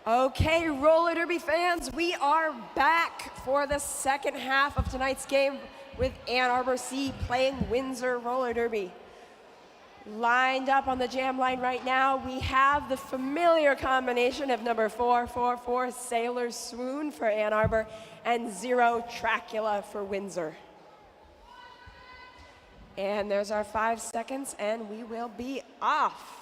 Okay, roller derby fans, we are back for the second half of tonight's game with Ann Arbor C playing Windsor roller derby. Lined up on the jam line right now, we have the familiar combination of number 444 Sailor Swoon for Ann Arbor and 0 Tracula for Windsor. And there's our 5 seconds and we will be off.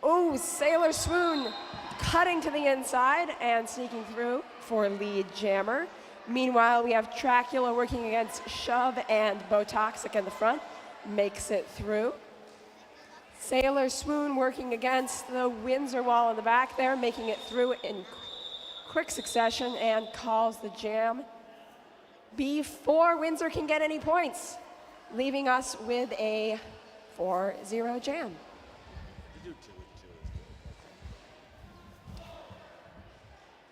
Oh, Sailor Swoon cutting to the inside and sneaking through for lead jammer. Meanwhile, we have Tracula working against Shove and Botoxic in the front. Makes it through. Sailor Swoon working against the Windsor wall in the back there, making it through in quick succession and calls the jam before Windsor can get any points, leaving us with a 4-0 jam.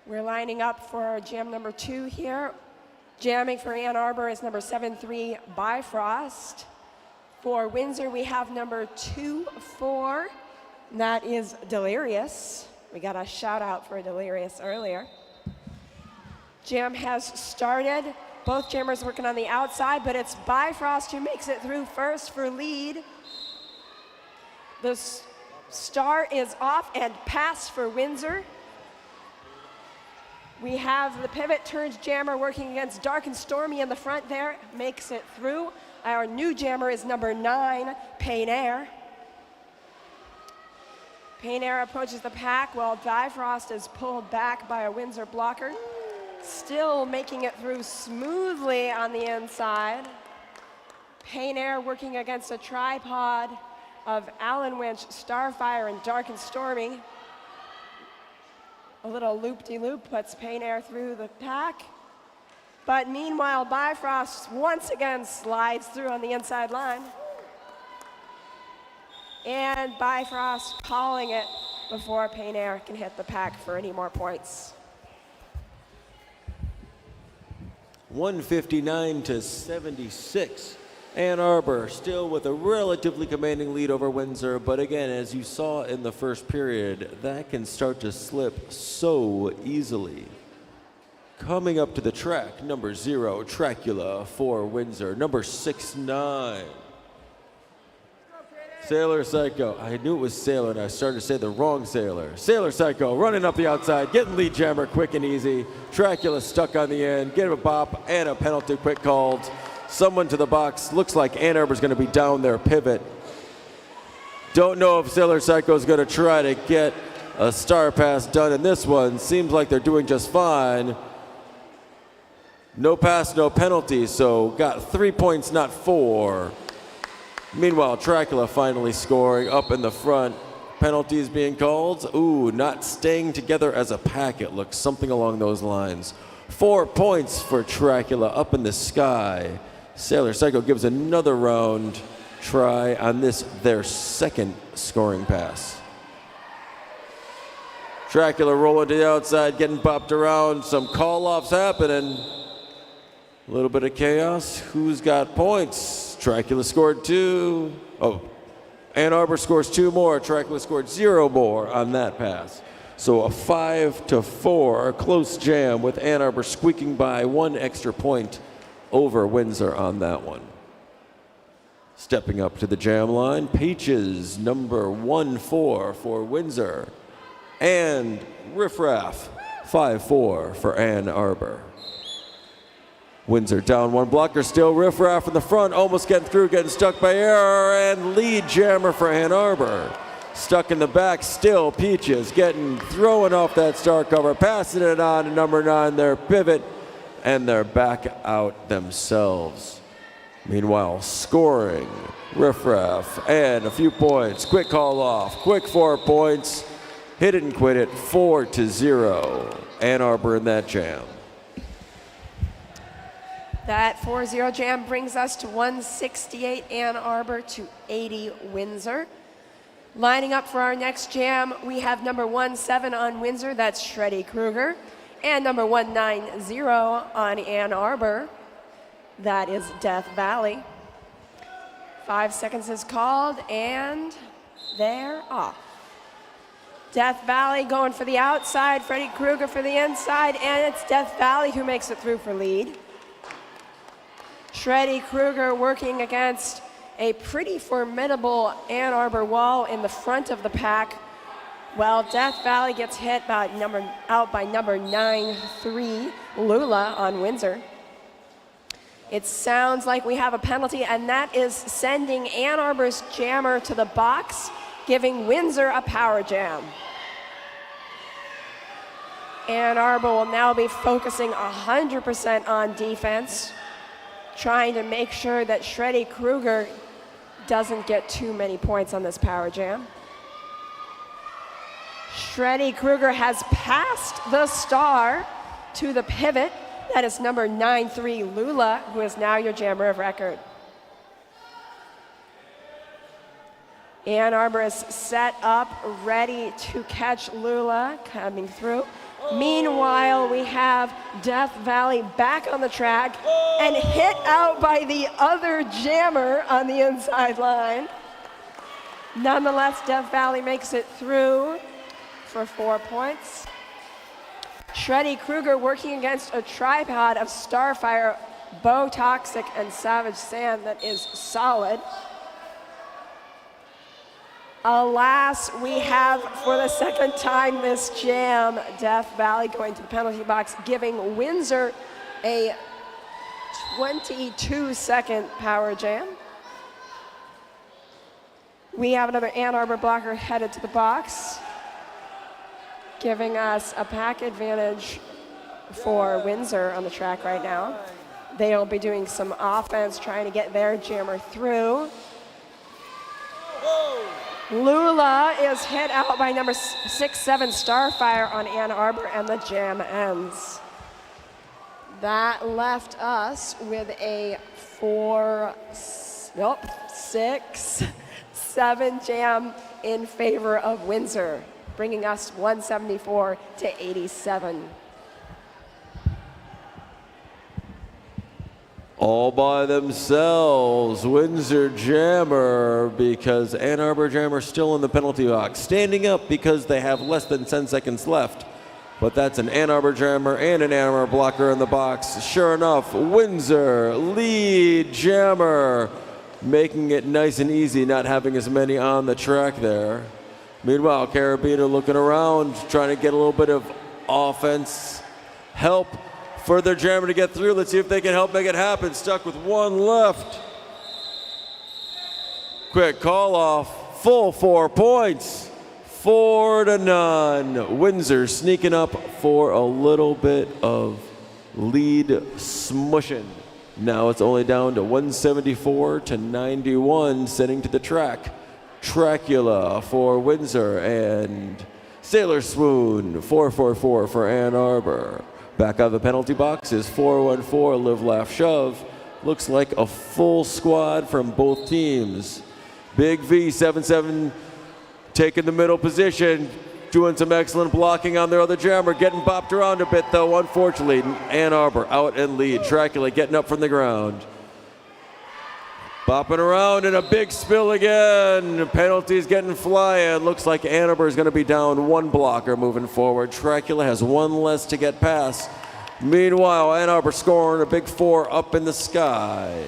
We're lining up for jam number 2 here. Jamming for Ann Arbor is number 7-3 Bifrost. For Windsor, we have number 2-4, and that is Delirious. We got a shout out for Delirious earlier. Jam has started. Both jammers working on the outside, but it's Bifrost who makes it through first for lead. The star is off and pass for Windsor. We have the pivot turns jammer working against Dark and Stormy in the front there, makes it through. Our new jammer is number 9, Pain Air. Pain Air approaches the pack while Bifrost is pulled back by a Windsor blocker. Still making it through smoothly on the inside. Pain Air working against a tripod of Allen Winch, Starfire, and Dark and Stormy. A little loop-de-loop puts Pain Air through the pack. But meanwhile, Bifrost once again slides through on the inside line. And Bifrost calling it before Pain Air can hit the pack for any more points. 159 to 76. Ann Arbor still with a relatively commanding lead over Windsor, but again, as you saw in the first period, that can start to slip so easily. Coming up to the track, number 0, Tracula for Windsor. Number 6-9. Sailor Psycho. I knew it was Sailor and I started to say the wrong Sailor. Sailor Psycho running up the outside, getting lead jammer quick and easy. Tracula stuck on the end, get him a bop and a penalty quick called. Someone to the box. Looks like Ann Arbor's going to be down their pivot. Don't know if Sailor Psycho is going to try to get a star pass done in this one. Seems like they're doing just fine. No pass, no penalty, so got 3 points, not 4. Meanwhile, Tracula finally scoring up in the front. Penalties being called. Ooh, not staying together as a pack, it looks. Something along those lines. 4 points for Tracula up in the sky. Sailor Psycho gives another round try on this, their second scoring pass. Tracula rolling to the outside, getting bopped around. Some call-offs happening. A little bit of chaos. Who's got points? Tracula scored 2. Oh, Ann Arbor scores 2 more. Tracula scored 0 more on that pass. So a 5-4 close jam with Ann Arbor squeaking by 1 extra point over Windsor on that one. Stepping up to the jam line, Peaches, number 1-4 for Windsor. And Riffraff, 5-4 for Ann Arbor. Windsor down 1 blocker, still Riffraff in the front, almost getting through, getting stuck by error, and lead jammer for Ann Arbor. Stuck in the back, still Peaches throwing off that star cover, passing it on to number 9, their pivot, and they're back out themselves. Meanwhile, scoring, Riffraff, and a few points, quick call off, quick 4 points, hit it and quit it, 4-0, Ann Arbor in that jam. That 4-0 jam brings us to 168 Ann Arbor to 80 Windsor. Lining up for our next jam, we have number 1-7 on Windsor, that's Shreddy Krueger, and number 190 on Ann Arbor, that is Death Valley. 5 seconds is called, and they're off. Death Valley going for the outside, Freddy Krueger for the inside, and it's Death Valley who makes it through for lead. Freddy Krueger working against a pretty formidable Ann Arbor wall in the front of the pack. Well, Death Valley gets hit out by number 9-3, Lula on Windsor. It sounds like we have a penalty, and that is sending Ann Arbor's jammer to the box, giving Windsor a power jam. Ann Arbor will now be focusing 100% on defense, trying to make sure that Freddy Krueger doesn't get too many points on this power jam. Freddy Krueger has passed the star to the pivot. That is number 9-3, Lula, who is now your jammer of record. Ann Arbor is set up, ready to catch Lula coming through. Meanwhile, we have Death Valley back on the track and hit out by the other jammer on the inside line. Nonetheless, Death Valley makes it through for 4 points. Freddy Krueger working against a tripod of Starfire, Bow Toxic, and Savage Sand that is solid. Alas, we have, for the second time this jam, Death Valley going to the penalty box, giving Windsor a 22-second power jam. We have another Ann Arbor blocker headed to the box, giving us a pack advantage for Windsor on the track right now. They'll be doing some offense, trying to get their jammer through. Lula is hit out by number 6-7 Starfire on Ann Arbor, and the jam ends. That left us with a 6-7 jam in favor of Windsor, bringing us 174 to 87. All by themselves, Windsor jammer, because Ann Arbor jammer still in the penalty box. Standing up because they have less than 10 seconds left. But that's an Ann Arbor jammer and an Ann Arbor blocker in the box. Sure enough, Windsor lead jammer, making it nice and easy, not having as many on the track there. Meanwhile, Carabiner looking around, trying to get a little bit of offense help for their jammer to get through. Let's see if they can help make it happen. Stuck with one left. Quick call off, full 4 points, 4-0. Windsor sneaking up for a little bit of lead smushing. Now it's only down to 174 to 91, sending to the track. Tracula for Windsor and Sailor Swoon 444 for Ann Arbor. Back out of the penalty box is 414 Live Laugh Shove. Looks like a full squad from both teams. Big V 7-7 taking the middle position, doing some excellent blocking on their other jammer, getting bopped around a bit though, unfortunately. Ann Arbor out in lead. Tracula getting up from the ground. Bopping around and a big spill again. Penalties getting flying. Looks like Ann Arbor is going to be down one blocker moving forward. Tracula has one less to get past. Meanwhile, Ann Arbor scoring a big 4 up in the sky.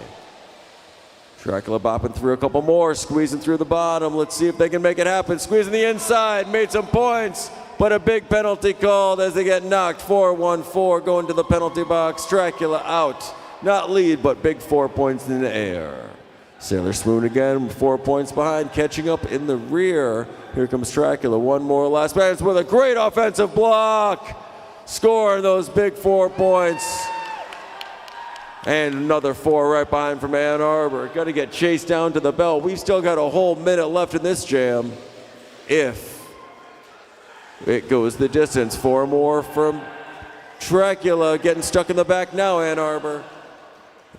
Tracula bopping through a couple more, squeezing through the bottom. Let's see if they can make it happen. Squeezing the inside, made some points, but a big penalty called as they get knocked. 4-1-4 going to the penalty box. Tracula out. Not lead, but big 4 points in the air. Sailor Swoon again, 4 points behind, catching up in the rear. Here comes Tracula, one more last pass with a great offensive block. Scoring those big 4 points. And another 4 right behind from Ann Arbor. Got to get chased down to the bell. We've still got a whole minute left in this jam. If it goes the distance. 4 more from Tracula, getting stuck in the back now, Ann Arbor.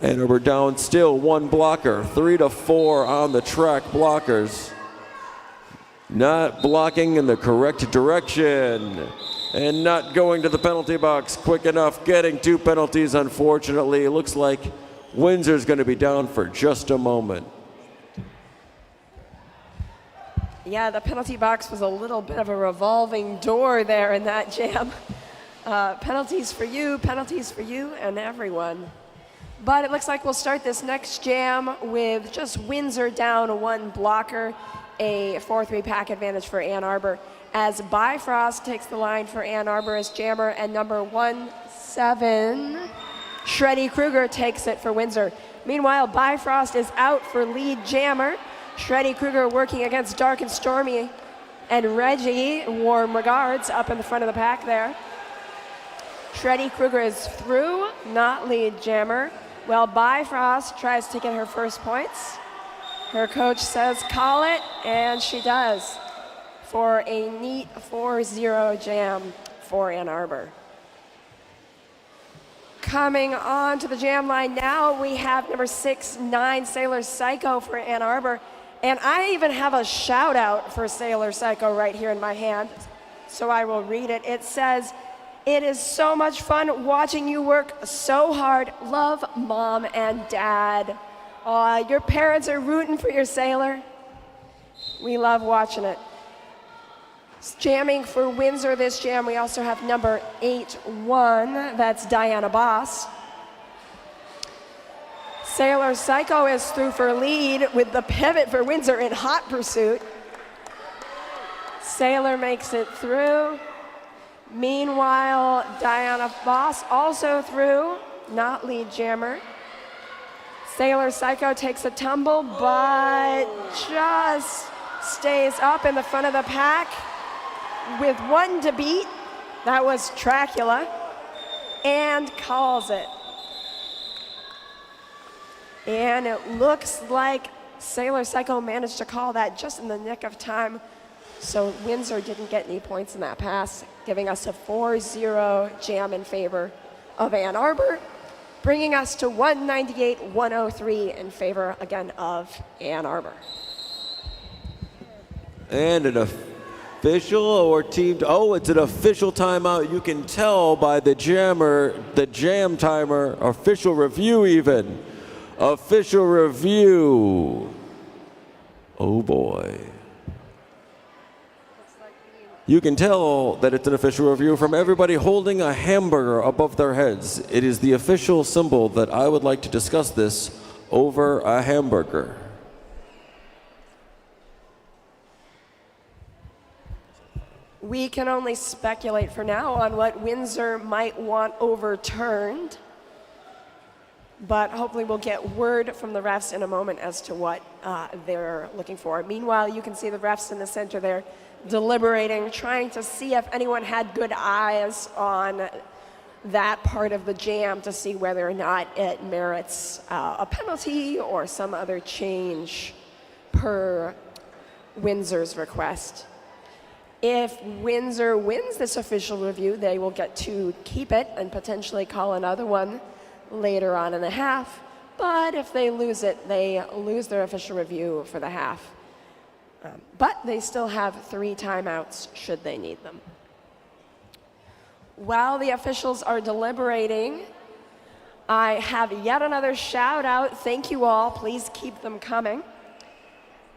Ann Arbor down still, one blocker, 3-4 on the track blockers. Not blocking in the correct direction and not going to the penalty box quick enough, getting 2 penalties, unfortunately. It looks like Windsor's going to be down for just a moment. Yeah, the penalty box was a little bit of a revolving door there in that jam. Penalties for you, and everyone. But it looks like we'll start this next jam with just Windsor down 1 blocker, a 4-3 pack advantage for Ann Arbor, as Bifrost takes the line for Ann Arbor as jammer, and number 17, Shreddy Kruger takes it for Windsor. Meanwhile, Bifrost is out for lead jammer. Shreddy Kruger working against Dark and Stormy, and Reggie, warm regards, up in the front of the pack there. Shreddy Kruger is through, not lead jammer. Well, Bifrost tries to get her first points. Her coach says call it, and she does, for a neat 4-0 jam for Ann Arbor. Coming on to the jam line now, we have number 6-9, Sailor Psycho for Ann Arbor. And I even have a shout out for Sailor Psycho right here in my hand, so I will read it. It says, "It is so much fun watching you work so hard. Love, Mom and Dad." Aw, your parents are rooting for your Sailor. We love watching it. Jamming for Windsor this jam, we also have number 8-1, that's Diana Boss. Sailor Psycho is through for lead with the pivot for Windsor in hot pursuit. Sailor makes it through. Meanwhile, Diana Boss also through, not lead jammer. Sailor Psycho takes a tumble, but just stays up in the front of the pack with 1 to beat. That was Dracula, and calls it. And it looks like Sailor Psycho managed to call that just in the nick of time, so Windsor didn't get any points in that pass, giving us a 4-0 jam in favor of Ann Arbor, bringing us to 198-103 in favor, again, of Ann Arbor. And an official or team, it's an official timeout. You can tell by the jam timer, official review even. Official review. Oh boy. You can tell that it's an official review from everybody holding a hamburger above their heads. It is the official symbol that I would like to discuss this over a hamburger. We can only speculate for now on what Windsor might want overturned, but hopefully we'll get word from the refs in a moment as to what they're looking for. Meanwhile, you can see the refs in the center there deliberating, trying to see if anyone had good eyes on that part of the jam to see whether or not it merits a penalty or some other change per Windsor's request. If Windsor wins this official review, they will get to keep it and potentially call another one later on in the half. But if they lose it, they lose their official review for the half. But they still have 3 timeouts should they need them. While the officials are deliberating, I have yet another shout out. Thank you all. Please keep them coming.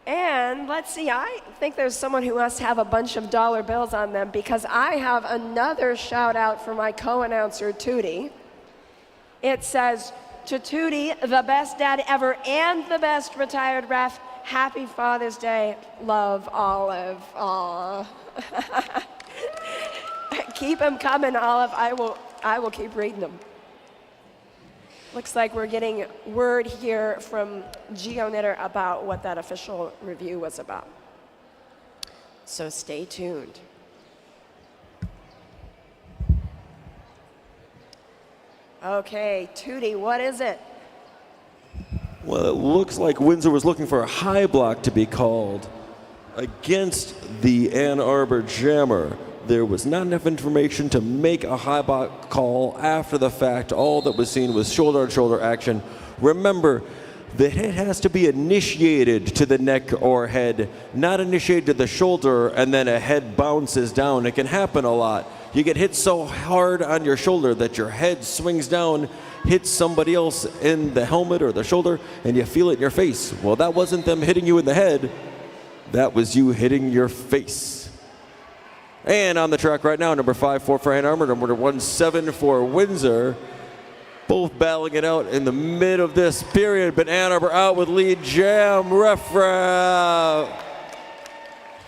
And let's see, I think there's someone who must have a bunch of dollar bills on them, because I have another shout out for my co-announcer, Tootie. It says, to Tootie, the best dad ever and the best retired ref, happy Father's Day, love, Olive. Aw. Keep them coming, Olive. I will keep reading them. Looks like we're getting word here from Geo Knitter about what that official review was about. So stay tuned. Okay, Tootie, what is it? Well, it looks like Windsor was looking for a high block to be called against the Ann Arbor jammer. There was not enough information to make a high block call after the fact. All that was seen was shoulder-to-shoulder action. Remember, the hit has to be initiated to the neck or head, not initiated to the shoulder and then a head bounces down. It can happen a lot. You get hit so hard on your shoulder that your head swings down, hits somebody else in the helmet or the shoulder, and you feel it in your face. Well, that wasn't them hitting you in the head. That was you hitting your face. And on the track right now, number 5-4 for Ann Arbor, number 1-7 for Windsor. Both battling it out in the mid of this period, but Ann Arbor out with lead jam,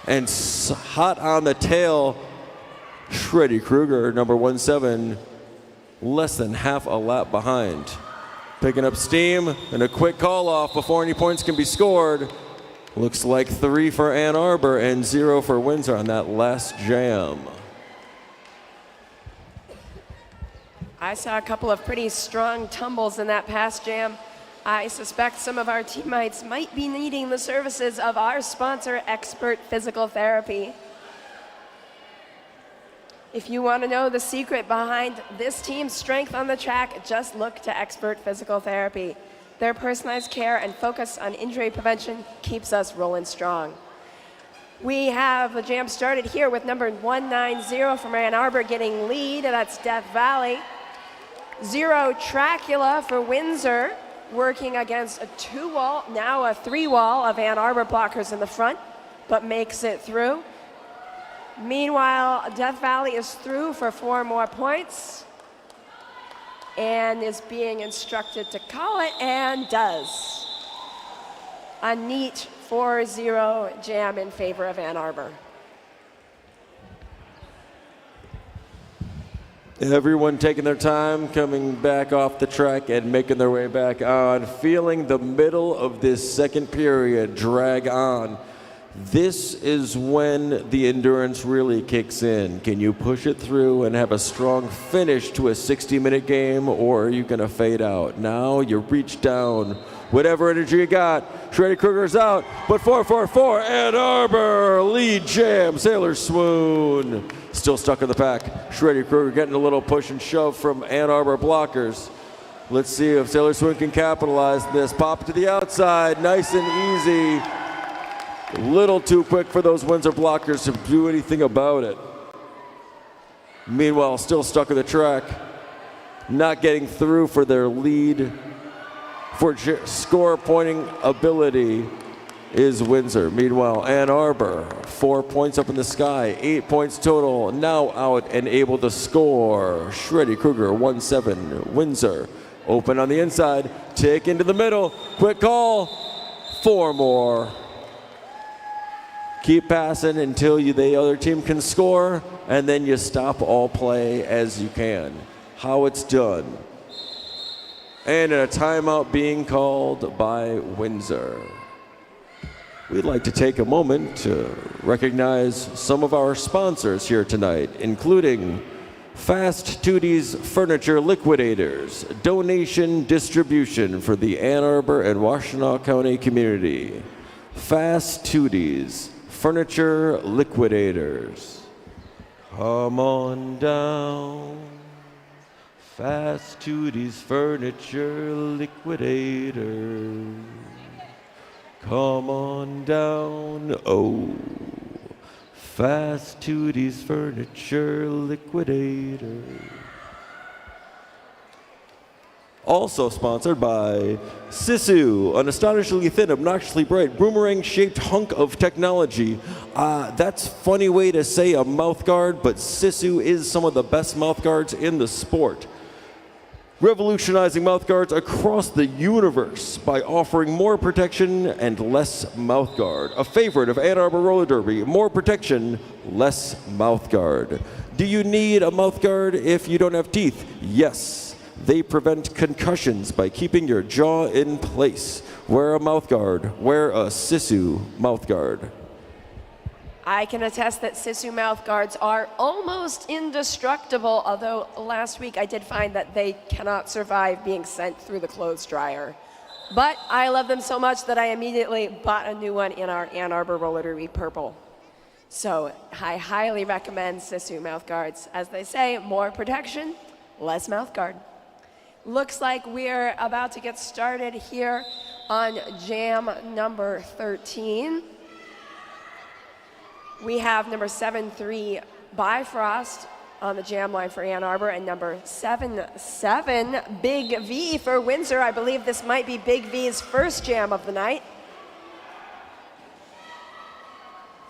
and hot on the tail, Shreddy Kruger, number 1-7, less than half a lap behind. Picking up steam and a quick call off before any points can be scored. Looks like 3 for Ann Arbor and 0 for Windsor on that last jam. I saw a couple of pretty strong tumbles in that past jam. I suspect some of our teammates might be needing the services of our sponsor, Expert Physical Therapy. If you want to know the secret behind this team's strength on the track, just look to Expert Physical Therapy. Their personalized care and focus on injury prevention keeps us rolling strong. We have the jam started here with number 190 from Ann Arbor getting lead. That's Death Valley. 0 Tracula for Windsor, working against a 2-wall, now a 3-wall of Ann Arbor blockers in the front, but makes it through. Meanwhile, Death Valley is through for 4 more points and is being instructed to call it, and does. A neat 4-0 jam in favor of Ann Arbor. Everyone taking their time, coming back off the track and making their way back on, feeling the middle of this second period drag on. This is when the endurance really kicks in. Can you push it through and have a strong finish to a 60-minute game, or are you going to fade out? Now you reach down. Whatever energy you got, Shreddy Kruger's out, but 4-4-4, Ann Arbor, lead jam, Sailor Swoon. Still stuck in the pack. Shreddy Kruger getting a little push and shove from Ann Arbor blockers. Let's see if Sailor Swoon can capitalize on this. Pop to the outside, nice and easy. A little too quick for those Windsor blockers to do anything about it. Meanwhile, still stuck in the track, not getting through for their lead. For score pointing ability is Windsor. Meanwhile, Ann Arbor, 4 points up in the sky, 8 points total, now out and able to score. Shreddy Kruger, 1-7, Windsor. Open on the inside, tick into the middle, quick call, 4 more. Keep passing until the other team can score, and then you stop all play as you can. How it's done. And a timeout being called by Windsor. We'd like to take a moment to recognize some of our sponsors here tonight, including Fast Tooties Furniture Liquidators, donation distribution for the Ann Arbor and Washtenaw County community. Fast Tooties Furniture Liquidators. Come on down. Fast Tooties Furniture Liquidators. Come on down. Oh. Fast Tooties Furniture Liquidators. Also sponsored by Sisu, an astonishingly thin, obnoxiously bright, boomerang-shaped hunk of technology. That's a funny way to say a mouth guard, but Sisu is some of the best mouth guards in the sport. Revolutionizing mouth guards across the universe by offering more protection and less mouth guard. A favorite of Ann Arbor Roller Derby, more protection, less mouth guard. Do you need a mouth guard if you don't have teeth? Yes. They prevent concussions by keeping your jaw in place. Wear a mouth guard. Wear a Sisu mouth guard. I can attest that Sisu mouth guards are almost indestructible, although last week I did find that they cannot survive being sent through the clothes dryer. But I love them so much that I immediately bought a new one in our Ann Arbor Roller Derby purple. So I highly recommend Sisu mouth guards. As they say, more protection, less mouth guard. Looks like we're about to get started here on jam number 13. We have number 7-3 Bifrost on the jam line for Ann Arbor, and number 7-7 Big V for Windsor. I believe this might be Big V's first jam of the night.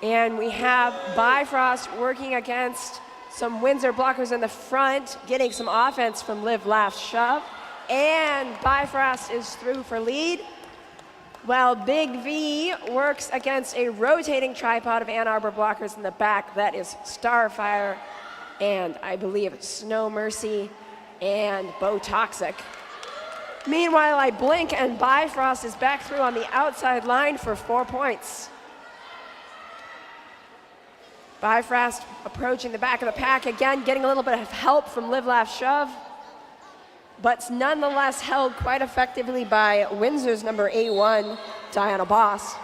And we have Bifrost working against some Windsor blockers in the front, getting some offense from Live, Laugh, Shove. And Bifrost is through for lead, while Big V works against a rotating tripod of Ann Arbor blockers in the back. That is Starfire and I believe Snow Mercy and Bo Toxic. Meanwhile, I blink and Bifrost is back through on the outside line for 4 points. Bifrost approaching the back of the pack again, getting a little bit of help from Live, Laugh, Shove, but nonetheless held quite effectively by Windsor's number 81, Diana Boss.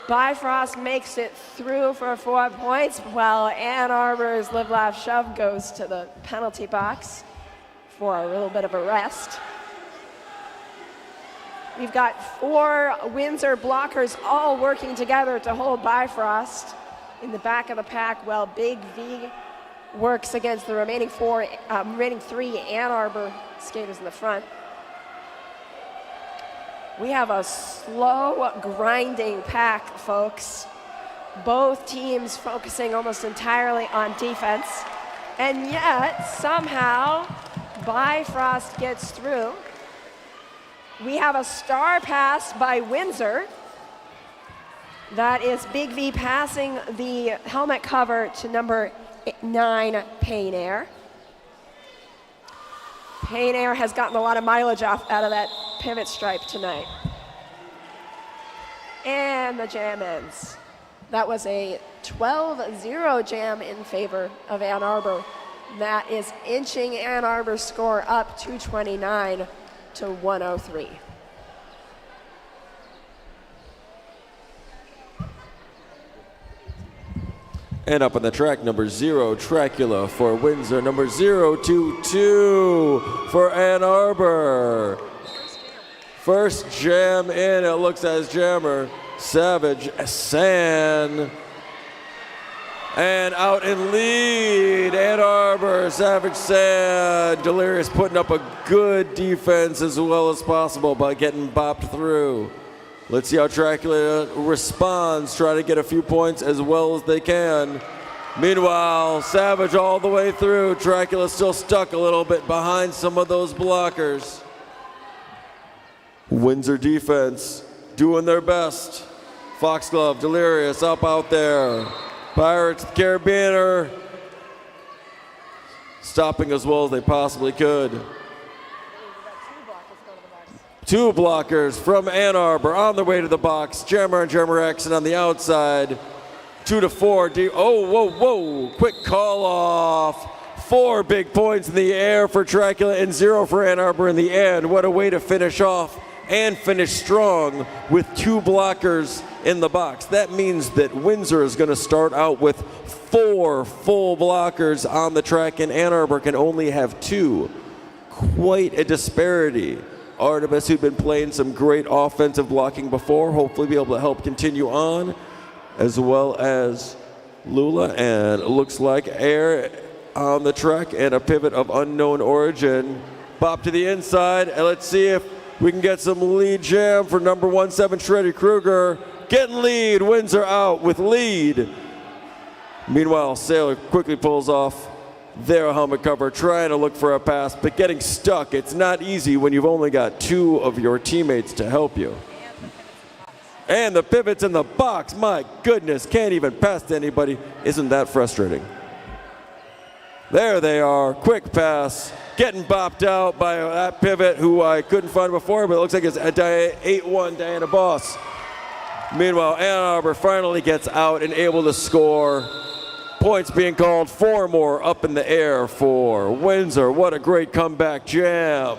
Bifrost makes it through for 4 points, while Ann Arbor's Live, Laugh, Shove goes to the penalty box for a little bit of a rest. We've got 4 Windsor blockers all working together to hold Bifrost in the back of the pack, while Big V works against the remaining 3 Ann Arbor skaters in the front. We have a slow, grinding pack, folks. Both teams focusing almost entirely on defense, and yet somehow Bifrost gets through. We have a star pass by Windsor. That is Big V passing the helmet cover to number 9, Pain Air. Pain Air has gotten a lot of mileage out of that pivot stripe tonight. And the jam ends. That was a 12-0 jam in favor of Ann Arbor. That is inching Ann Arbor's score up 229 to 103. And up on the track, number 0, Dracula for Windsor. Number 022 for Ann Arbor. First jam in, it looks as jammer, Savage San. And out in lead, Ann Arbor, Savage San. Delirious putting up a good defense as well as possible by getting bopped through. Let's see how Dracula responds, try to get a few points as well as they can. Meanwhile, Savage all the way through. Dracula still stuck a little bit behind some of those blockers. Windsor defense doing their best. Foxglove, Delirious up out there. Pirates, Caribbean are stopping as well as they possibly could. 2 blockers from Ann Arbor on their way to the box. Jammer and Jammer X, and on the outside, 2 to 4. Whoa. Quick call off. 4 big points in the air for Dracula and 0 for Ann Arbor in the end. What a way to finish off and finish strong with 2 blockers in the box. That means that Windsor is going to start out with 4 full blockers on the track, and Ann Arbor can only have 2. Quite a disparity. Artemis, who'd been playing some great offensive blocking before, hopefully be able to help continue on, as well as Lula, and it looks like Air on the track and a pivot of unknown origin. Bop to the inside, and let's see if we can get some lead jam for number 17, Shreddy Kruger. Getting lead, Windsor out with lead. Meanwhile, Sailor quickly pulls off their helmet cover, trying to look for a pass, but getting stuck. It's not easy when you've only got 2 of your teammates to help you. And the pivot's in the box. My goodness, can't even pass to anybody. Isn't that frustrating? There they are, quick pass. Getting bopped out by that pivot who I couldn't find before, but it looks like it's 8-1 Diana Boss. Meanwhile, Ann Arbor finally gets out and able to score. Points being called, 4 more up in the air for Windsor. What a great comeback jam.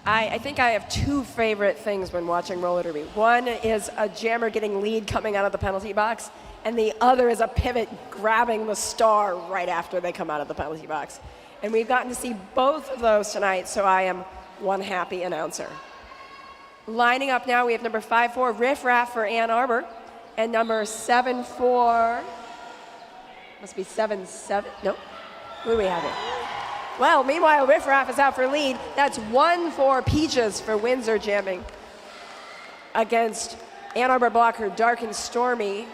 I think I have 2 favorite things when watching roller derby. One is a jammer getting lead coming out of the penalty box, and the other is a pivot grabbing the star right after they come out of the penalty box. And we've gotten to see both of those tonight, so I am one happy announcer. Lining up now, we have number 5-4 Riff Raff for Ann Arbor, and number 7-4, must be 7-7, no, who do we have here? Well, meanwhile, Riff Raff is out for lead. That's 1 for Peaches for Windsor jamming against Ann Arbor blocker, dark and stormy.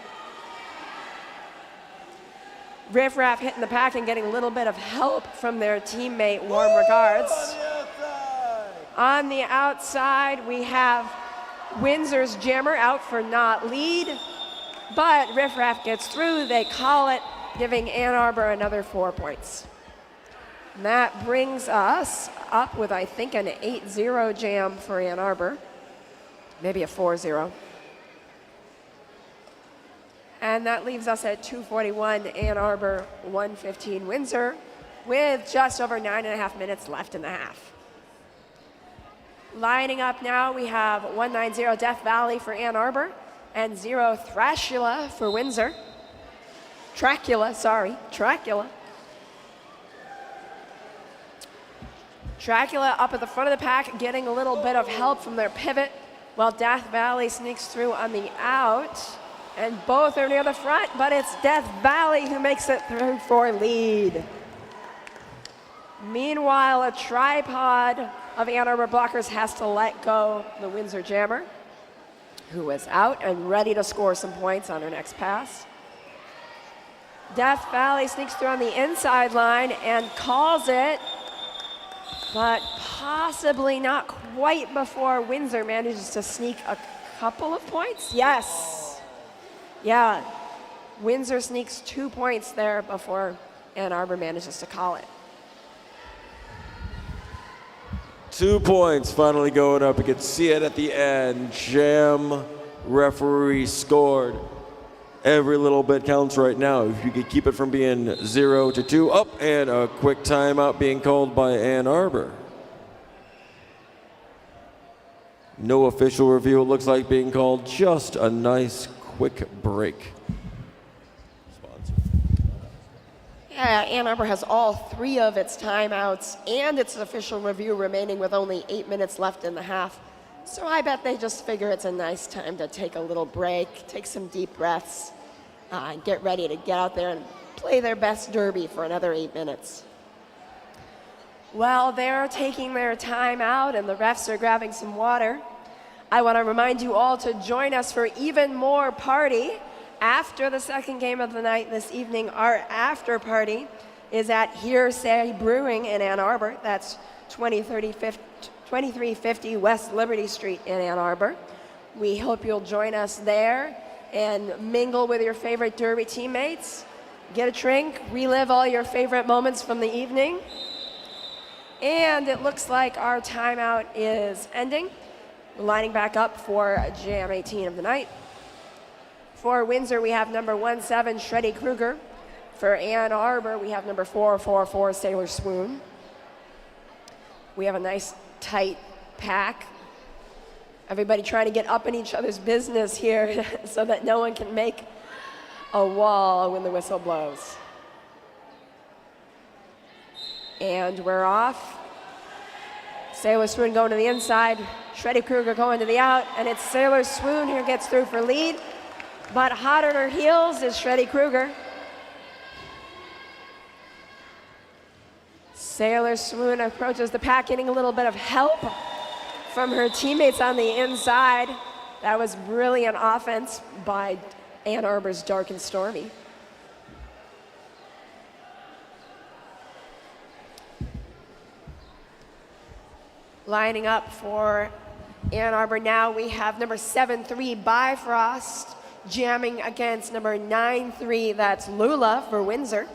Riff Raff hitting the pack and getting a little bit of help from their teammate, Warm Regards. On the outside, we have Windsor's Jammer out for not lead, but Riff Raff gets through, they call it, giving Ann Arbor another 4 points. And that brings us up with, I think, an 8-0 jam for Ann Arbor, maybe a 4-0. And that leaves us at 241 Ann Arbor, 115 Windsor, with just over 9.5 minutes left in the half. Lining up now, we have 190 Death Valley for Ann Arbor and 0 Thrashula for Windsor. Tracula. Tracula up at the front of the pack, getting a little bit of help from their pivot, while Death Valley sneaks through on the out. And both are near the front, but it's Death Valley who makes it through for lead. Meanwhile, a tripod of Ann Arbor blockers has to let go the Windsor Jammer, who is out and ready to score some points on her next pass. Death Valley sneaks through on the inside line and calls it, but possibly not quite before Windsor manages to sneak a couple of points. Yes. Yeah. Windsor sneaks 2 points there before Ann Arbor manages to call it. 2 points finally going up. You can see it at the end. Jam referee scored. Every little bit counts right now. If you could keep it from being 0-2 up, and a quick timeout being called by Ann Arbor. No official review, it looks like being called. Just a nice quick break. Yeah, Ann Arbor has all 3 of its timeouts and its official review remaining with only 8 minutes left in the half. So I bet they just figure it's a nice time to take a little break, take some deep breaths, and get ready to get out there and play their best derby for another 8 minutes. Well, they're taking their time out and the refs are grabbing some water. I want to remind you all to join us for even more party. After the second game of the night this evening, our after party is at Hearsay Brewing in Ann Arbor. That's 2350 West Liberty Street in Ann Arbor. We hope you'll join us there and mingle with your favorite derby teammates, get a drink, relive all your favorite moments from the evening. And it looks like our timeout is ending. We're lining back up for Jam 18 of the night. For Windsor, we have number 17, Shreddy Kruger. For Ann Arbor, we have number 444, Sailor Swoon. We have a nice, tight pack. Everybody trying to get up in each other's business here so that no one can make a wall when the whistle blows. And we're off. Sailor Swoon going to the inside, Shreddy Kruger going to the out, and it's Sailor Swoon who gets through for lead. But hot on her heels is Shreddy Kruger. Sailor Swoon approaches the pack, getting a little bit of help from her teammates on the inside. That was brilliant offense by Ann Arbor's Dark and Stormy. Lining up for Ann Arbor now, we have number 7-3, Bifrost, jamming against number 9-3, that's Lula for Windsor.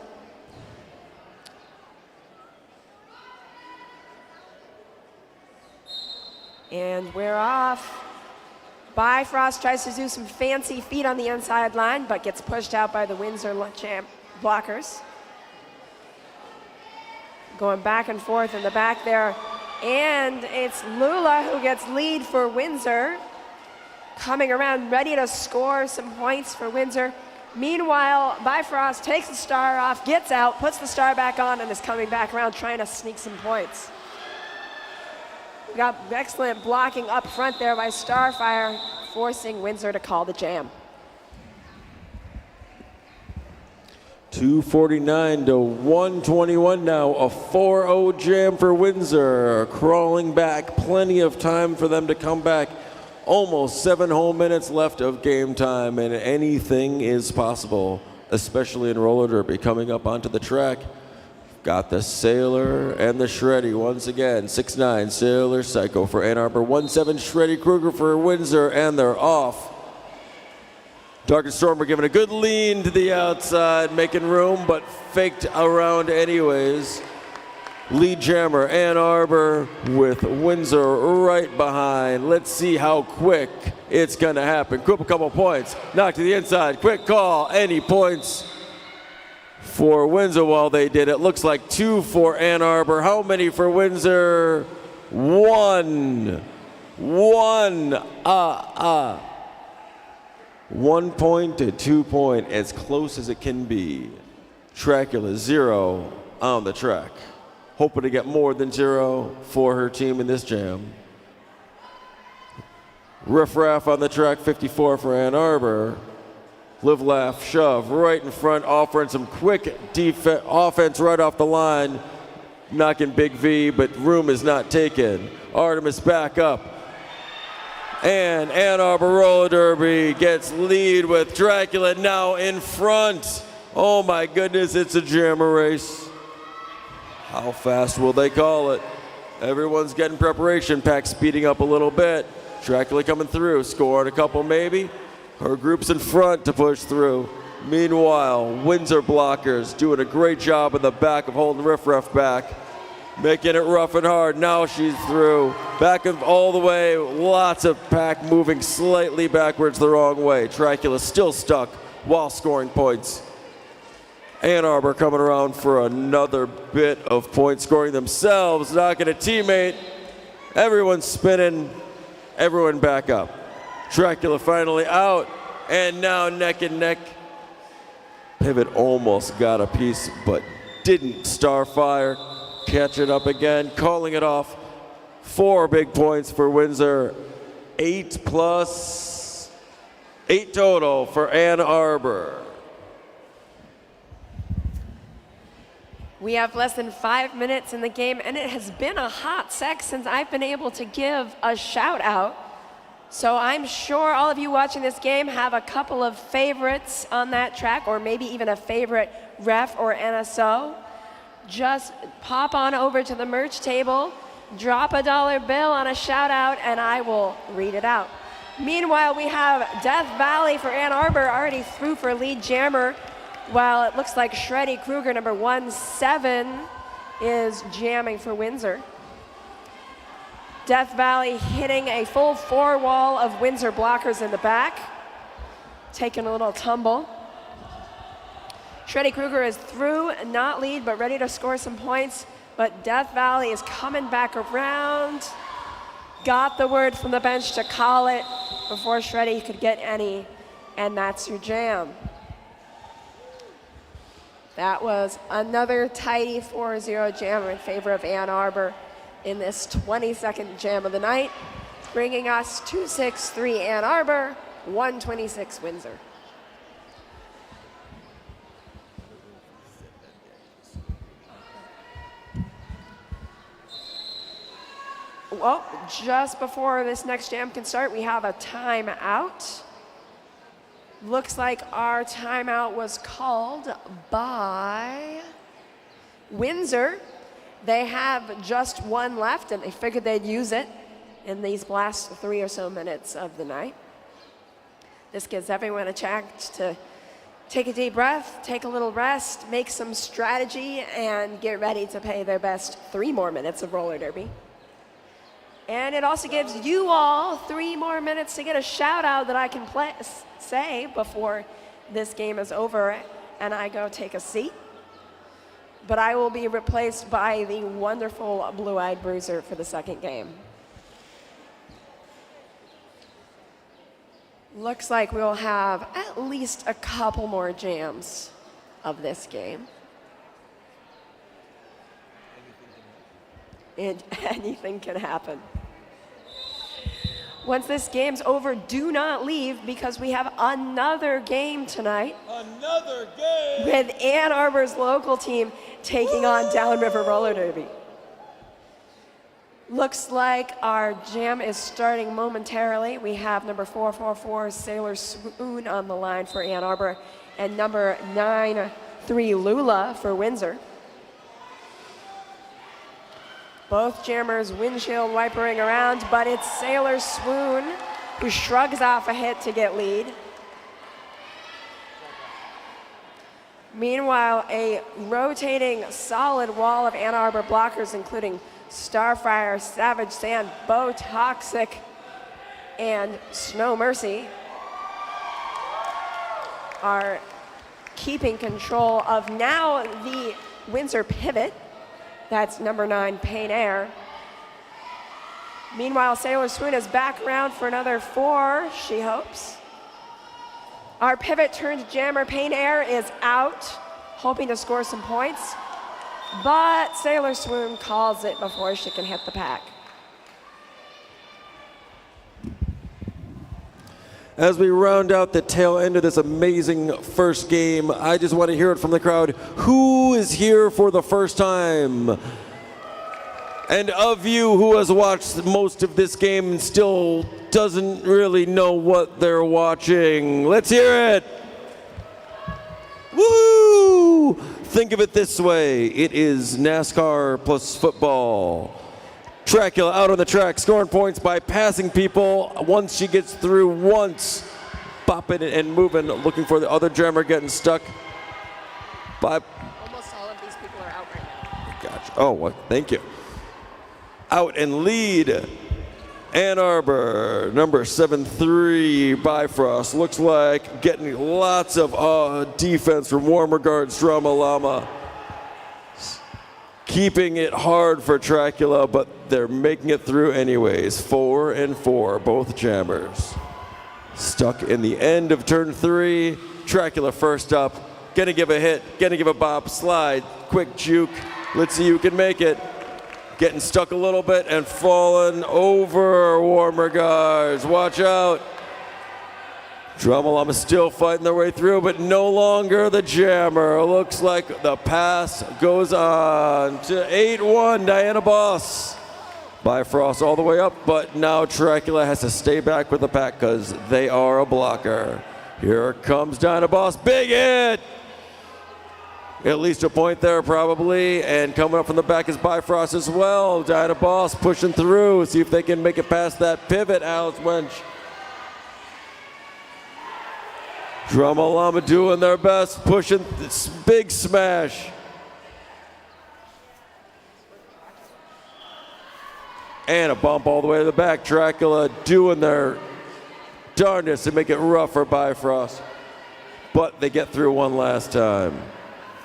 And we're off. Bifrost tries to do some fancy feet on the inside line, but gets pushed out by the Windsor blockers. Going back and forth in the back there. And it's Lula who gets lead for Windsor. Coming around, ready to score some points for Windsor. Meanwhile, Bifrost takes the star off, gets out, puts the star back on, and is coming back around trying to sneak some points. We got excellent blocking up front there by Starfire, forcing Windsor to call the jam. 249 to 121 now, a 4-0 jam for Windsor. Crawling back, plenty of time for them to come back Almost 7 whole minutes left of game time, and anything is possible, especially in roller derby. Coming up onto the track, got the Sailor and the Shreddy once again. 6'9", Sailor Psycho for Ann Arbor. 1'7", Shreddy Kruger for Windsor, and they're off. Dark and Storm are giving a good lean to the outside, making room, but faked around anyways. Lead jammer, Ann Arbor with Windsor right behind. Let's see how quick it's gonna happen. Coop a couple points, knock to the inside, quick call. Any points for Windsor while they did it? Looks like 2 for Ann Arbor. How many for Windsor? 1. 1 point to 2 point, as close as it can be. Dracula 0 on the track. Hoping to get more than 0 for her team in this jam. Riff Raff on the track, 54 for Ann Arbor. Live, laugh, shove right in front, offering some quick offense right off the line. Knocking Big V, but room is not taken. Artemis back up. And Ann Arbor Roller Derby gets lead with Dracula now in front. Oh my goodness, it's a jammer race. How fast will they call it? Everyone's getting preparation. Pack speeding up a little bit. Dracula coming through, scored a couple maybe. Her group's in front to push through. Meanwhile, Windsor blockers doing a great job in the back of holding Riff Raff back. Making it rough and hard. Now she's through. Back all the way. Lots of pack moving slightly backwards the wrong way. Dracula still stuck while scoring points. Ann Arbor coming around for another bit of point scoring themselves. Knocking a teammate. Everyone spinning. Everyone back up. Dracula finally out. And now neck and neck. Pivot almost got a piece, but didn't. Starfire. Catch it up again, calling it off. 4 big points for Windsor. 8 total for Ann Arbor. We have less than 5 minutes in the game, and it has been a hot sec since I've been able to give a shout out. So I'm sure all of you watching this game have a couple of favorites on that track, or maybe even a favorite ref or NSO. Just pop on over to the merch table, drop a $1 bill on a shout out, and I will read it out. Meanwhile, we have Death Valley for Ann Arbor already through for lead jammer, while it looks like Shreddy Kruger, number 1'7", is jamming for Windsor. Death Valley hitting a full 4 wall of Windsor blockers in the back, taking a little tumble. Shreddy Kruger is through, not lead, but ready to score some points. But Death Valley is coming back around. Got the word from the bench to call it before Shreddy could get any, and that's your jam. That was another tidy 4-0 jammer in favor of Ann Arbor in this 22nd jam of the night, bringing us 2-6-3 Ann Arbor, 126 Windsor. Well, just before this next jam can start, we have a timeout. Looks like our timeout was called by Windsor. They have just 1 left, and they figured they'd use it in these last 3 or so minutes of the night. This gives everyone a chance to take a deep breath, take a little rest, make some strategy, and get ready to play their best 3 more minutes of roller derby. And it also gives you all 3 more minutes to get a shout out that I can say before this game is over and I go take a seat. But I will be replaced by the wonderful Blue-Eyed Bruiser for the second game. Looks like we'll have at least a couple more jams of this game. And anything can happen. Once this game's over, do not leave because we have another game tonight. Another game! With Ann Arbor's local team taking on Downriver Roller Derby. Looks like our jam is starting momentarily. We have number 444 Sailor Swoon on the line for Ann Arbor and number 93 Lula for Windsor. Both jammers windshield wipering around, but it's Sailor Swoon who shrugs off a hit to get lead. Meanwhile, a rotating solid wall of Ann Arbor blockers, including Starfire, Savage Sand, Bo Toxic, and Snow Mercy, are keeping control of now the Windsor pivot. That's number 9, Pain Air. Meanwhile, Sailor Swoon is back around for another 4, she hopes. Our pivot turned jammer Pain Air is out, hoping to score some points, but Sailor Swoon calls it before she can hit the pack. As we round out the tail end of this amazing first game, I just want to hear it from the crowd. Who is here for the first time? And of you who has watched most of this game and still doesn't really know what they're watching, let's hear it. Woo! Think of it this way. It is NASCAR plus football. Dracula out on the track, scoring points by passing people once she gets through once. Bopping and moving, looking for the other jammer getting stuck. Almost all of these people are out right now. Gotcha. Oh, what? Thank you. Out and lead, Ann Arbor, number 7-3, Bifrost. Looks like getting lots of defense from Warmer Guards, Drama Llama. Keeping it hard for Dracula, but they're making it through anyways. 4-4, both jammers. Stuck in the end of turn 3. Dracula first up. Gonna give a hit, gonna give a bop, slide, quick juke. Let's see who can make it. Getting stuck a little bit and falling over Warmer Guards. Watch out. Drama Llama still fighting their way through, but no longer the jammer. Looks like the pass goes on to 8-1, Diana Boss. Bifrost all the way up, but now Dracula has to stay back with the pack because they are a blocker. Here comes Diana Boss, big hit. At least a point there probably, and coming up from the back is Bifrost as well. Diana Boss pushing through, see if they can make it past that pivot, Alice Wench. Drama Llama doing their best, pushing this big smash. And a bump all the way to the back. Dracula doing their darndest to make it rough for Bifrost. But they get through one last time.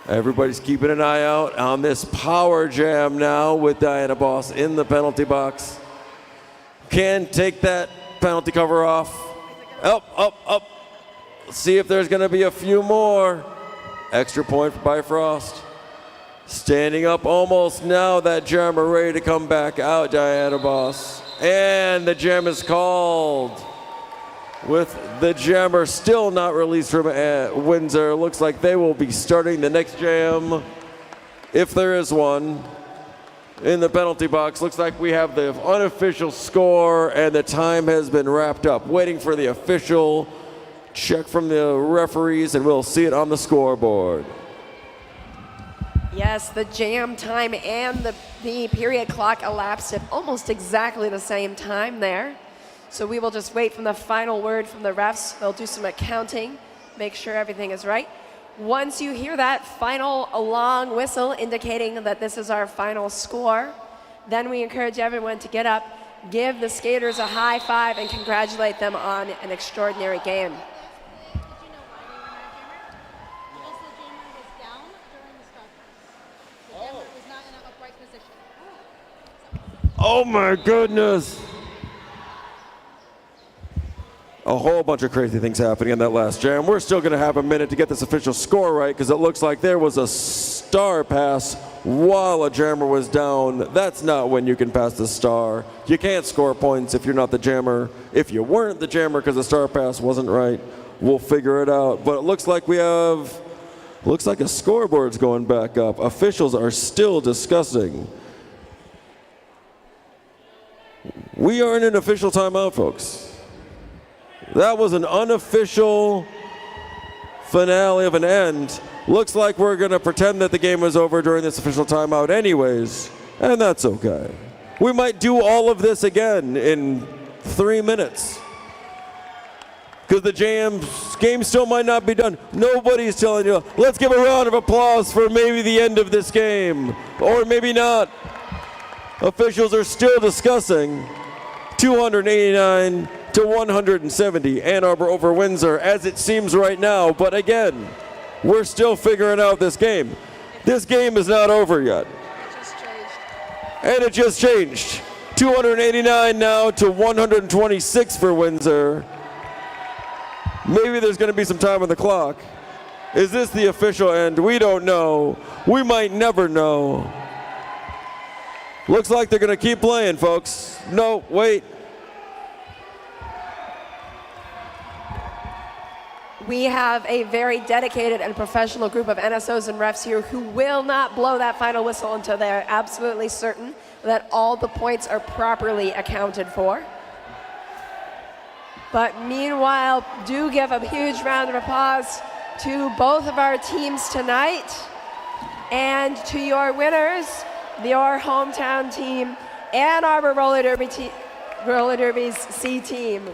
Everybody's keeping an eye out on this power jam now with Diana Boss in the penalty box. Can take that penalty cover off. Up. Let's see if there's going to be a few more. Extra point for Bifrost. Standing up almost now, that jammer ready to come back out, Diana Boss. And the jam is called. With the jammer still not released from Windsor, looks like they will be starting the next jam, if there is one, in the penalty box. Looks like we have the unofficial score and the time has been wrapped up. Waiting for the official check from the referees and we'll see it on the scoreboard. Yes, the jam time and the period clock elapsed at almost exactly the same time there. So we will just wait for the final word from the refs. They'll do some accounting, make sure everything is right. Once you hear that final long whistle indicating that this is our final score, then we encourage everyone to get up, give the skaters a high five, and congratulate them on an extraordinary game. Oh my goodness. A whole bunch of crazy things happening in that last jam. We're still going to have a minute to get this official score right because it looks like there was a star pass while a jammer was down. That's not when you can pass the star. You can't score points if you're not the jammer. If you weren't the jammer because the star pass wasn't right, we'll figure it out. But it looks like looks like a scoreboard's going back up. Officials are still discussing. We are in an official timeout, folks. That was an unofficial finale of an end. Looks like we're going to pretend that the game was over during this official timeout anyways, and that's okay. We might do all of this again in 3 minutes. Because the game still might not be done. Nobody's telling you, let's give a round of applause for maybe the end of this game. Or maybe not. Officials are still discussing 289 to 170 Ann Arbor over Windsor as it seems right now. But again, we're still figuring out this game. This game is not over yet. And it just changed. 289 now to 126 for Windsor. Maybe there's going to be some time on the clock. Is this the official end? We don't know. We might never know. Looks like they're going to keep playing, folks. No, wait. We have a very dedicated and professional group of NSOs and refs here who will not blow that final whistle until they're absolutely certain that all the points are properly accounted for. But meanwhile, do give a huge round of applause to both of our teams tonight and to your winners, your hometown team, Ann Arbor Roller Derby's C team.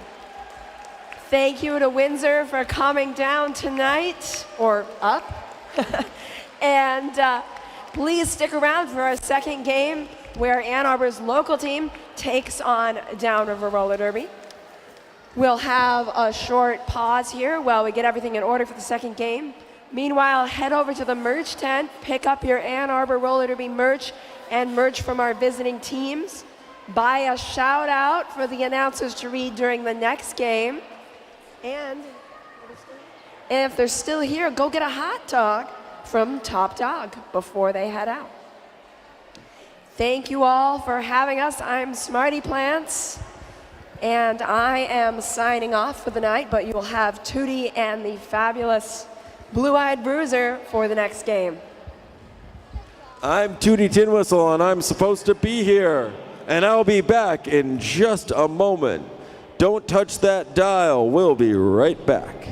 Thank you to Windsor for coming down tonight, or up. And please stick around for our second game where Ann Arbor's local team takes on Downriver Roller Derby. We'll have a short pause here while we get everything in order for the second game. Meanwhile, head over to the merch tent, pick up your Ann Arbor Roller Derby merch and merch from our visiting teams. Buy a shout out for the announcers to read during the next game. And if they're still here, go get a hot dog from Top Dog before they head out. Thank you all for having us. I'm Smarty Plants. And I am signing off for the night, but you will have Tootie and the fabulous Blue-Eyed Bruiser for the next game. I'm Tootie Tin Whistle, and I'm supposed to be here. And I'll be back in just a moment. Don't touch that dial. We'll be right back.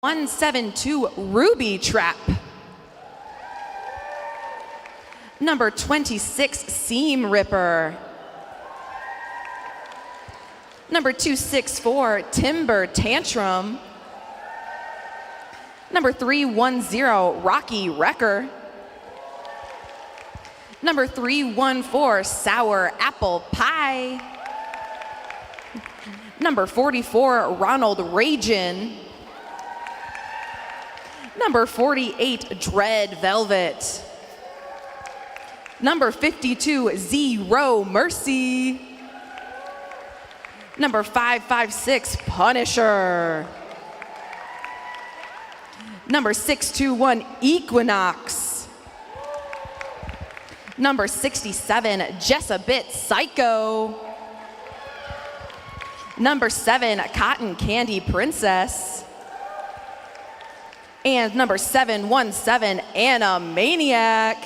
172 Ruby Trap. Number 26 Seam Ripper. Number 264 Timber Tantrum. Number 310 Rocky Wrecker. Number 314 Sour Apple Pie. Number 44 Ronald Ragin. Number 48 Dread Velvet. Number 52 Zero Mercy. Number 556 Punisher. Number 621 Equinox. Number 67 Jessabit Psycho. Number 7 Cotton Candy Princess. And number 717 Animaniac.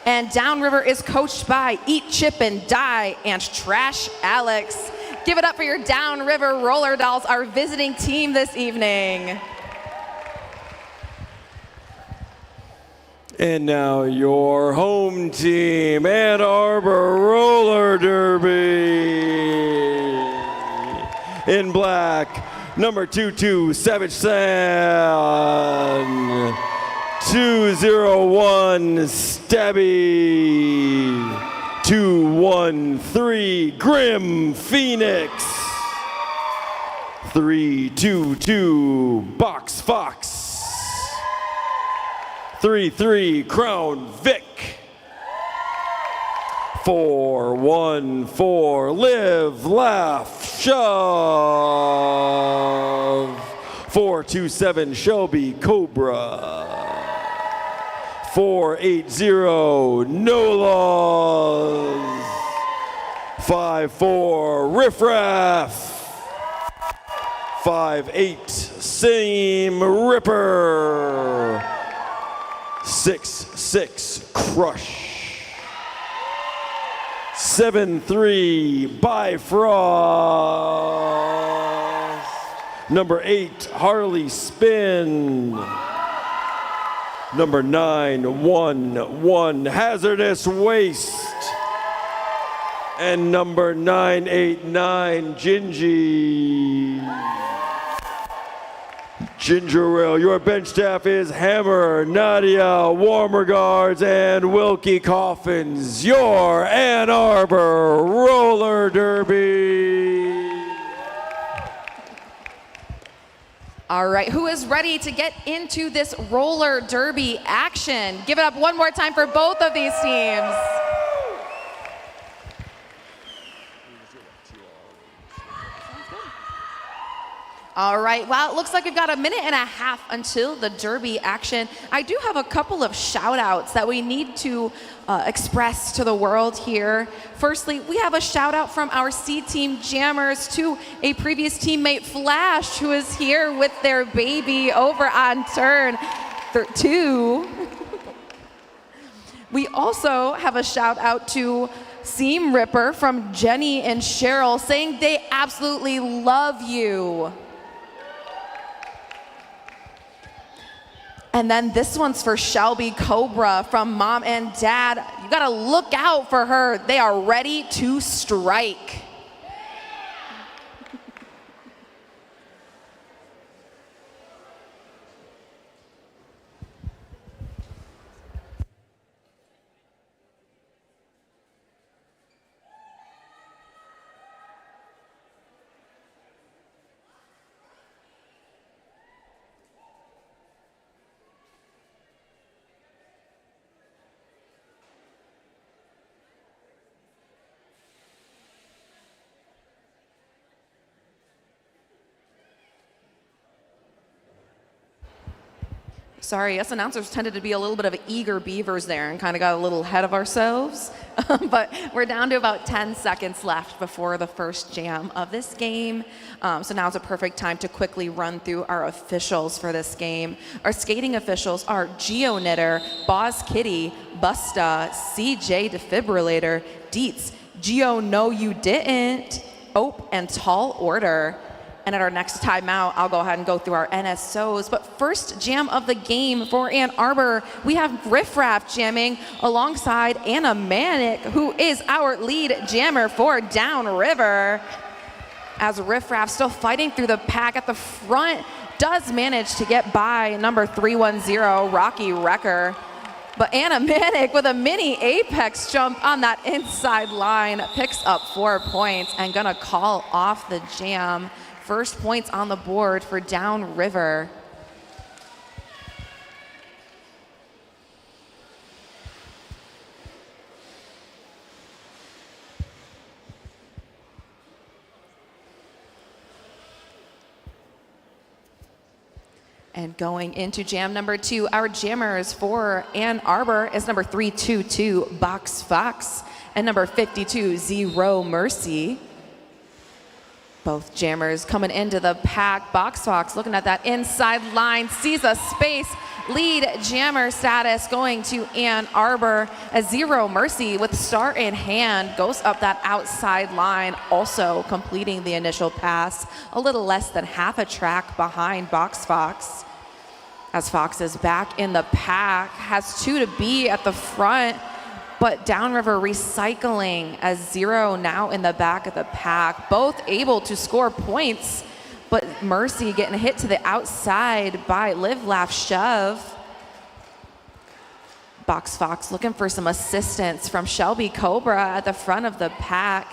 And Downriver is coached by Eat, Chip, and Die and Trash Alex. Give it up for your Downriver Roller Dolls, our visiting team this evening. And now your home team, Ann Arbor Roller Derby. In black, number 22, Savage Sam. 201, Stabby. 213, Grim Phoenix. 322, Box Fox. 3-3 Crown Vic. 4-1-4 Live Laugh Shove. 4-2-7 Shelby Cobra. 4-8-0 No Laws. 5-4 Riff Raff. 5-8 Seam Ripper. 6-6 Crush. 7-3 Bifrost. Number 8 Harley Spin. Number 911 Hazardous Waste. And number 989 Gingy. Ginger Ale, your bench staff is Hammer, Nadia, Warm Regards, and Wilkie Coffins. Your Ann Arbor Roller Derby. All right, who is ready to get into this roller derby action? Give it up one more time for both of these teams. All right, well, it looks like we've got a minute and a half until the derby action. I do have a couple of shout outs that we need to express to the world here. Firstly, we have a shout out from our C Team Jammers to a previous teammate, Flash, who is here with their baby over on turn 2. We also have a shout out to Seam Ripper from Jenny and Cheryl saying they absolutely love you. And then this one's for Shelby Cobra from Mom and Dad. You gotta look out for her. They are ready to strike. Sorry, us announcers tended to be a little bit of eager beavers there and kind of got a little ahead of ourselves. But we're down to about 10 seconds left before the first jam of this game. So now's a perfect time to quickly run through our officials for this game. Our skating officials are Geo Knitter, Boz Kitty, Busta, CJ Defibrillator, Deets, Geo No You Didn't, Ope, and Tall Order. And at our next timeout, I'll go ahead and go through our NSOs. But first jam of the game for Ann Arbor, we have Riff Raff jamming alongside Anna Manick, who is our lead jammer for Downriver. As Riff Raff still fighting through the pack at the front, does manage to get by number 310, Rocky Wrecker. But Anna Manick with a mini apex jump on that inside line picks up 4 points and gonna call off the jam. First points on the board for Downriver. And going into jam number 2, our jammers for Ann Arbor is number 322, Box Fox, and number 52, Zero Mercy. Both jammers coming into the pack. Box Fox looking at that inside line, sees a space. Lead jammer status going to Ann Arbor as Zero Mercy with start in hand goes up that outside line, also completing the initial pass, a little less than half a track behind Box Fox. As Fox is back in the pack, has 2 to be at the front, but Downriver recycling as Zero now in the back of the pack, both able to score points, but Mercy getting hit to the outside by Live, Laugh, Shove. Box Fox looking for some assistance from Shelby Cobra at the front of the pack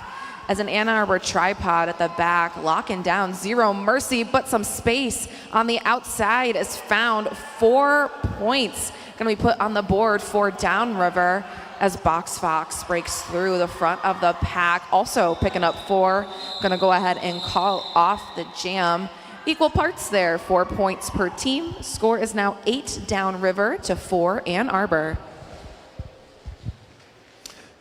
as an Ann Arbor tripod at the back, locking down Zero Mercy, but some space on the outside is found. 4 points gonna be put on the board for Downriver as Box Fox breaks through the front of the pack, also picking up 4. Gonna go ahead and call off the jam. Equal parts there, 4 points per team. Score is now 8 Downriver to 4 Ann Arbor.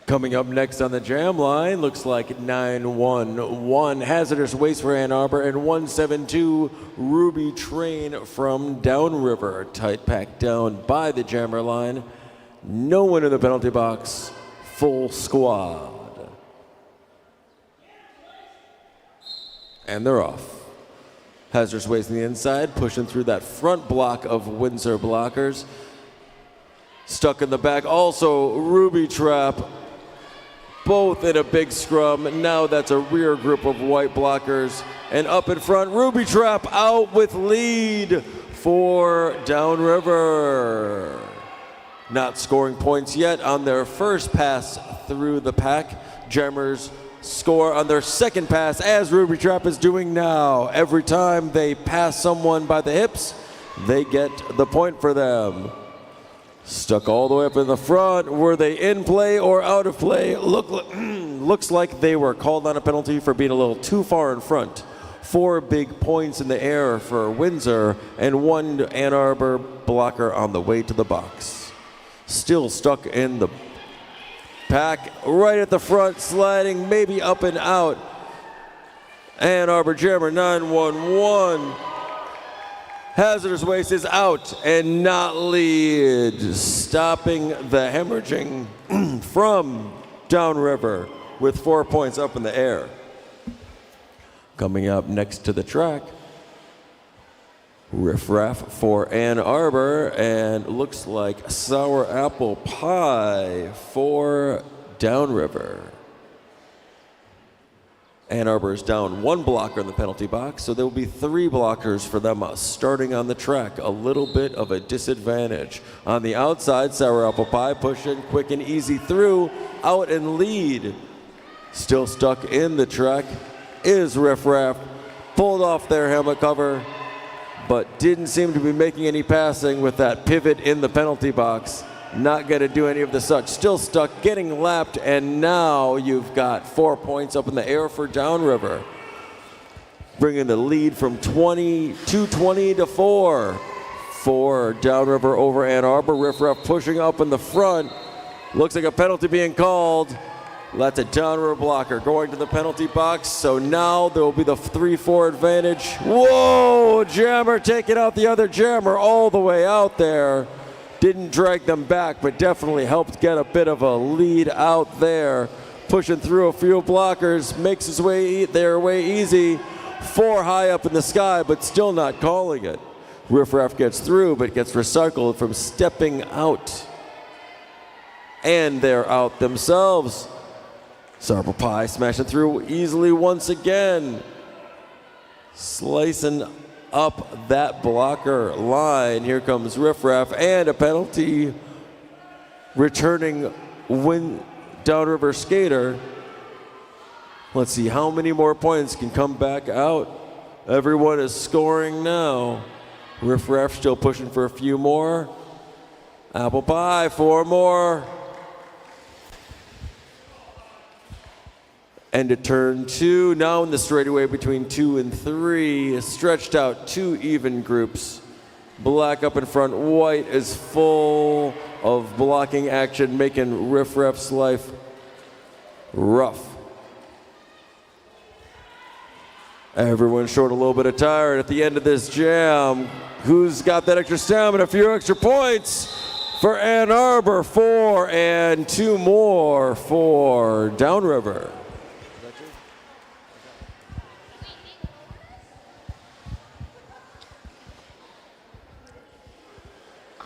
Coming up next on the jam line, looks like 911 Hazardous Waste for Ann Arbor and 172 Ruby Train from Downriver. Tight pack down by the jammer line. No one in the penalty box, full squad. And they're off. Hazardous Waste on the inside, pushing through that front block of Windsor blockers. Stuck in the back, also Ruby Trap. Both in a big scrum. Now that's a rear group of white blockers. And up in front, Ruby Trap out with lead for Downriver. Not scoring points yet on their first pass through the pack. Jammers score on their second pass, as Ruby Trap is doing now. Every time they pass someone by the hips, they get the point for them. Stuck all the way up in the front. Were they in play or out of play? Looks like they were called on a penalty for being a little too far in front. 4 big points in the air for Windsor and 1 Ann Arbor blocker on the way to the box. Still stuck in the pack, right at the front, sliding maybe up and out. Ann Arbor jammer 911. Hazardous Waste is out and not lead, stopping the hemorrhaging from Downriver with 4 points up in the air. Coming up next to the track, Riff Raff for Ann Arbor, and looks like Sour Apple Pie for Downriver. Ann Arbor is down 1 blocker in the penalty box, so there will be 3 blockers for them starting on the track. A little bit of a disadvantage. On the outside, Sour Apple Pie pushing quick and easy through, out and lead. Still stuck in the track is Riff Raff. Pulled off their helmet cover, but didn't seem to be making any passing with that pivot in the penalty box. Not going to do any of the such. Still stuck, getting lapped, and now you've got 4 points up in the air for Downriver. Bringing the lead from 20 to 4 for Downriver over Ann Arbor. Riff Raff pushing up in the front. Looks like a penalty being called. That's a Downriver blocker going to the penalty box. So now there will be the 3-4 advantage. Whoa, jammer taking out the other jammer all the way out there. Didn't drag them back, but definitely helped get a bit of a lead out there. Pushing through a few blockers, makes his way their way easy. 4 high up in the sky, but still not calling it. Riff Raff gets through, but gets recycled from stepping out. And they're out themselves. Arbor Pie smashing through easily once again. Slicing up that blocker line. Here comes Riff Raff and a penalty. Returning Downriver skater. Let's see how many more points can come back out. Everyone is scoring now. Riff Raff still pushing for a few more. Apple Pie, 4 more. And to turn 2, now in the straightaway between 2 and 3, stretched out 2 even groups. Black up in front, white is full of blocking action, making Riff Raff's life rough. Everyone's short a little bit of tire at the end of this jam. Who's got that extra stamina? A few extra points for Ann Arbor, 4 and 2 more for Downriver.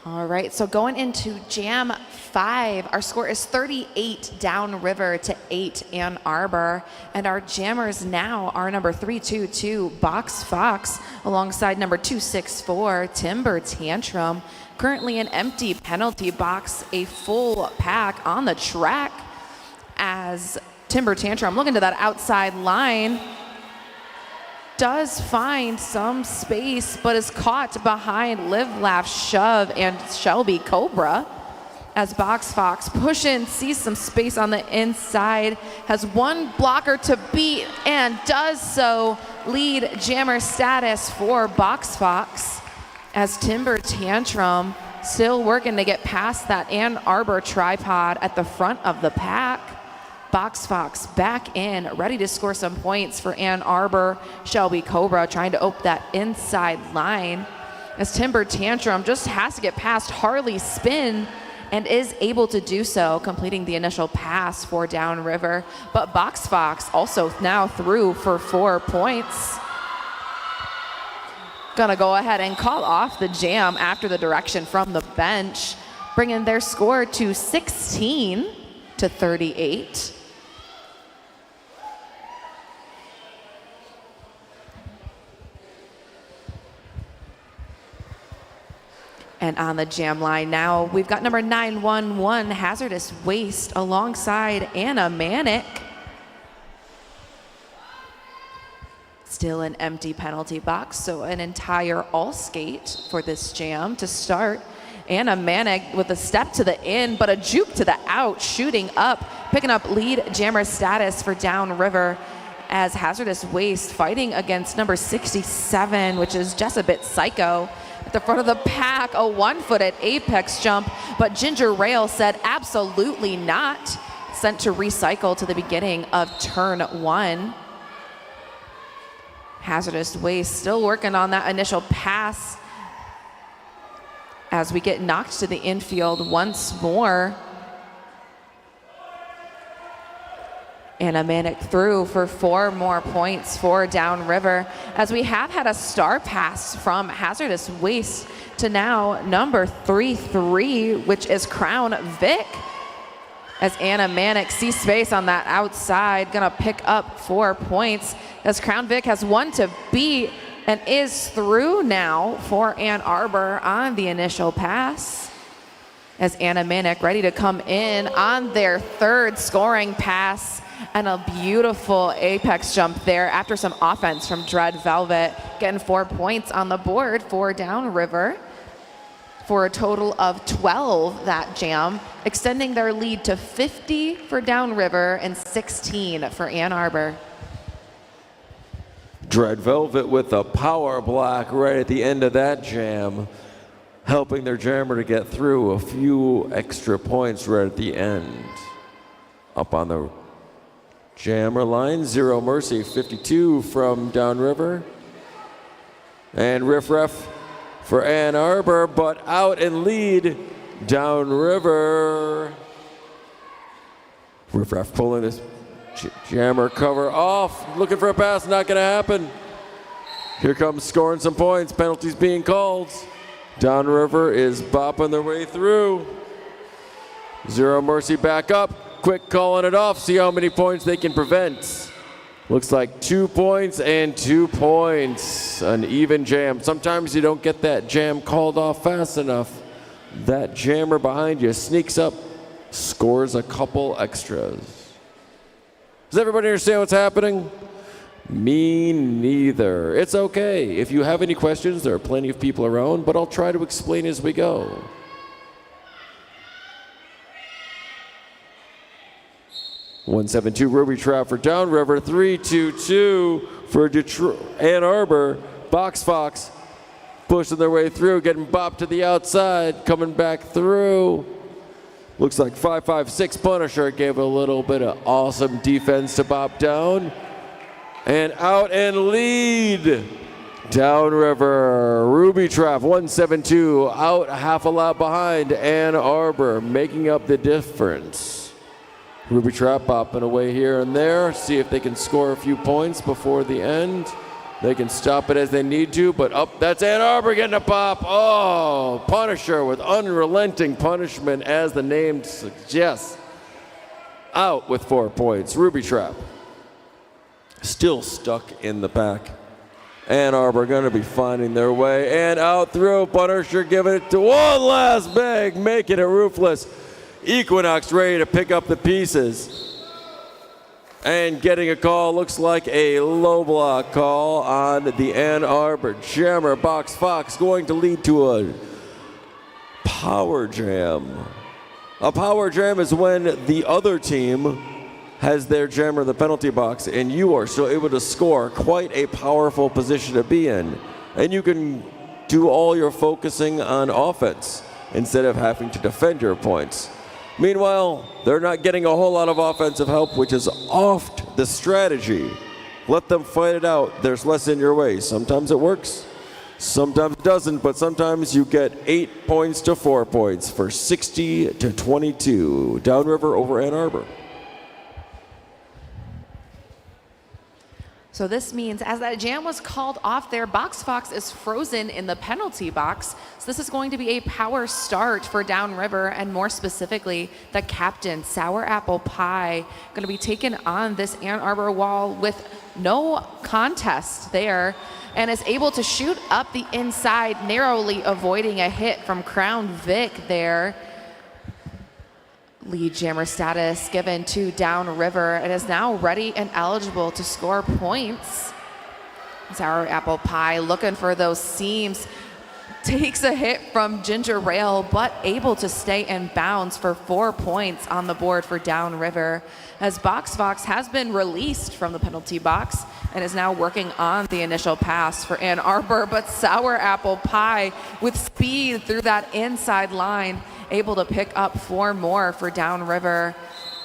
All right, so going into Jam 5, our score is 38 Downriver to 8 Ann Arbor. And our jammers now are number 322, Box Fox, alongside number 264, Timber Tantrum. Currently an empty penalty box, a full pack on the track as Timber Tantrum looking to that outside line. Does find some space, but is caught behind Live, Laugh, Shove and Shelby Cobra. As Box Fox pushing, sees some space on the inside, has one blocker to beat and does so. Lead jammer status for Box Fox as Timber Tantrum still working to get past that Ann Arbor tripod at the front of the pack. Box Fox back in, ready to score some points for Ann Arbor. Shelby Cobra trying to open that inside line as Timber Tantrum just has to get past Harley Spin and is able to do so, completing the initial pass for Downriver. But Box Fox also now through for 4 points. Gonna go ahead and call off the jam after the direction from the bench, bringing their score to 16 to 38. And on the jam line now, we've got number 911, Hazardous Waste, alongside Anna Manic. Still an empty penalty box, so an entire all skate for this jam to start. Anna Manic with a step to the in, but a juke to the out, shooting up, picking up lead jammer status for Downriver as Hazardous Waste fighting against number 67, which is just a bit psycho. At the front of the pack, a 1-footed apex jump, but Ginger Rail said absolutely not. Sent to recycle to the beginning of turn 1. Hazardous Waste still working on that initial pass as we get knocked to the infield once more. Anna Manic through for 4 more points for Downriver as we have had a star pass from Hazardous Waste to now number 33, which is Crown Vic. As Anna Manic sees space on that outside, gonna pick up 4 points as Crown Vic has one to beat and is through now for Ann Arbor on the initial pass. As Anna Manic ready to come in on their 3rd scoring pass. And a beautiful apex jump there after some offense from Dread Velvet, getting 4 points on the board for Downriver for a total of 12 that jam, extending their lead to 50 for Downriver and 16 for Ann Arbor. Dread Velvet with a power block right at the end of that jam, helping their jammer to get through. A few extra points right at the end. Up on the jammer line, Zero Mercy, 52 from Downriver. And Riff Raff for Ann Arbor, but out and lead Downriver. Riff Raff pulling his jammer cover off, looking for a pass, not gonna happen. Here comes scoring some points. Penalties being called. Downriver is bopping their way through. Zero Mercy back up. Quick calling it off. See how many points they can prevent. Looks like 2 points and 2 points. An even jam. Sometimes you don't get that jam called off fast enough. That jammer behind you sneaks up, scores a couple extras. Does everybody understand what's happening? Me neither. It's okay. If you have any questions, there are plenty of people around, but I'll try to explain as we go. .172 Ruby Trap for Downriver, 3-2-2 for Ann Arbor. Box Fox pushing their way through, getting bopped to the outside, coming back through. Looks like 5-5-6 Punisher gave a little bit of awesome defense to bop down. And out and lead. Downriver, Ruby Trap, 172, out half a lap behind Ann Arbor, making up the difference. Ruby Trap bopping away here and there, see if they can score a few points before the end. They can stop it as they need to, but up, that's Ann Arbor getting a pop. Oh, Punisher with unrelenting punishment as the name suggests. Out with 4 points, Ruby Trap. Still stuck in the pack. Ann Arbor going to be finding their way. And out through, Punisher giving it to one last bag, making it roofless. Equinox ready to pick up the pieces. And getting a call, looks like a low block call on the Ann Arbor jammer. Box Fox going to lead to a power jam. A power jam is when the other team has their jammer in the penalty box and you are still able to score. Quite a powerful position to be in. And you can do all your focusing on offense instead of having to defend your points. Meanwhile, they're not getting a whole lot of offensive help, which is oft the strategy. Let them fight it out. There's less in your way. Sometimes it works, sometimes it doesn't, but sometimes you get 8 points to 4 points for 60-22. Downriver over Ann Arbor. So this means as that jam was called off there, Box Fox is frozen in the penalty box. So this is going to be a power start for Downriver, and more specifically, the captain, Sour Apple Pie, going to be taken on this Ann Arbor wall with no contest there, and is able to shoot up the inside, narrowly avoiding a hit from Crown Vic there. Lead jammer status given to Downriver. It is now ready and eligible to score points. Sour Apple Pie looking for those seams. Takes a hit from Ginger Rail, but able to stay in bounds for 4 points on the board for Downriver, as Box Fox has been released from the penalty box and is now working on the initial pass for Ann Arbor. But Sour Apple Pie with speed through that inside line, able to pick up 4 more for Downriver,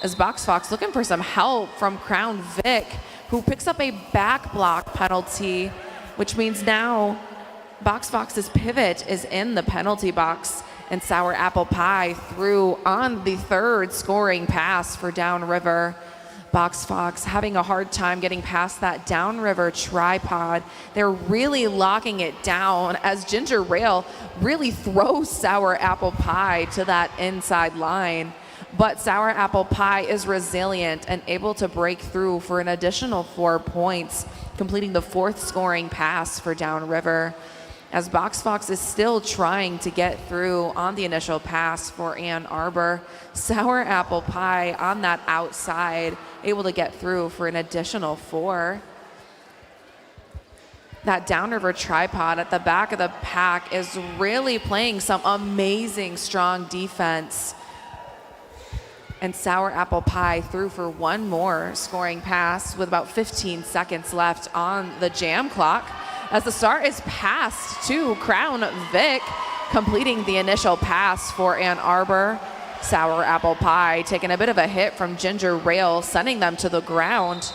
as Box Fox looking for some help from Crown Vic, who picks up a back block penalty, which means now Box Fox's pivot is in the penalty box, and Sour Apple Pie through on the third scoring pass for Downriver. Box Fox having a hard time getting past that Downriver tripod. They're really locking it down as Ginger Rail really throws Sour Apple Pie to that inside line. But Sour Apple Pie is resilient and able to break through for an additional 4 points, completing the 4th scoring pass for Downriver, as Box Fox is still trying to get through on the initial pass for Ann Arbor. Sour Apple Pie on that outside, able to get through for an additional 4. That Downriver tripod at the back of the pack is really playing some amazing strong defense. And Sour Apple Pie through for 1 more scoring pass with about 15 seconds left on the jam clock, as the start is passed to Crown Vic, completing the initial pass for Ann Arbor. Sour Apple Pie taking a bit of a hit from Ginger Rail, sending them to the ground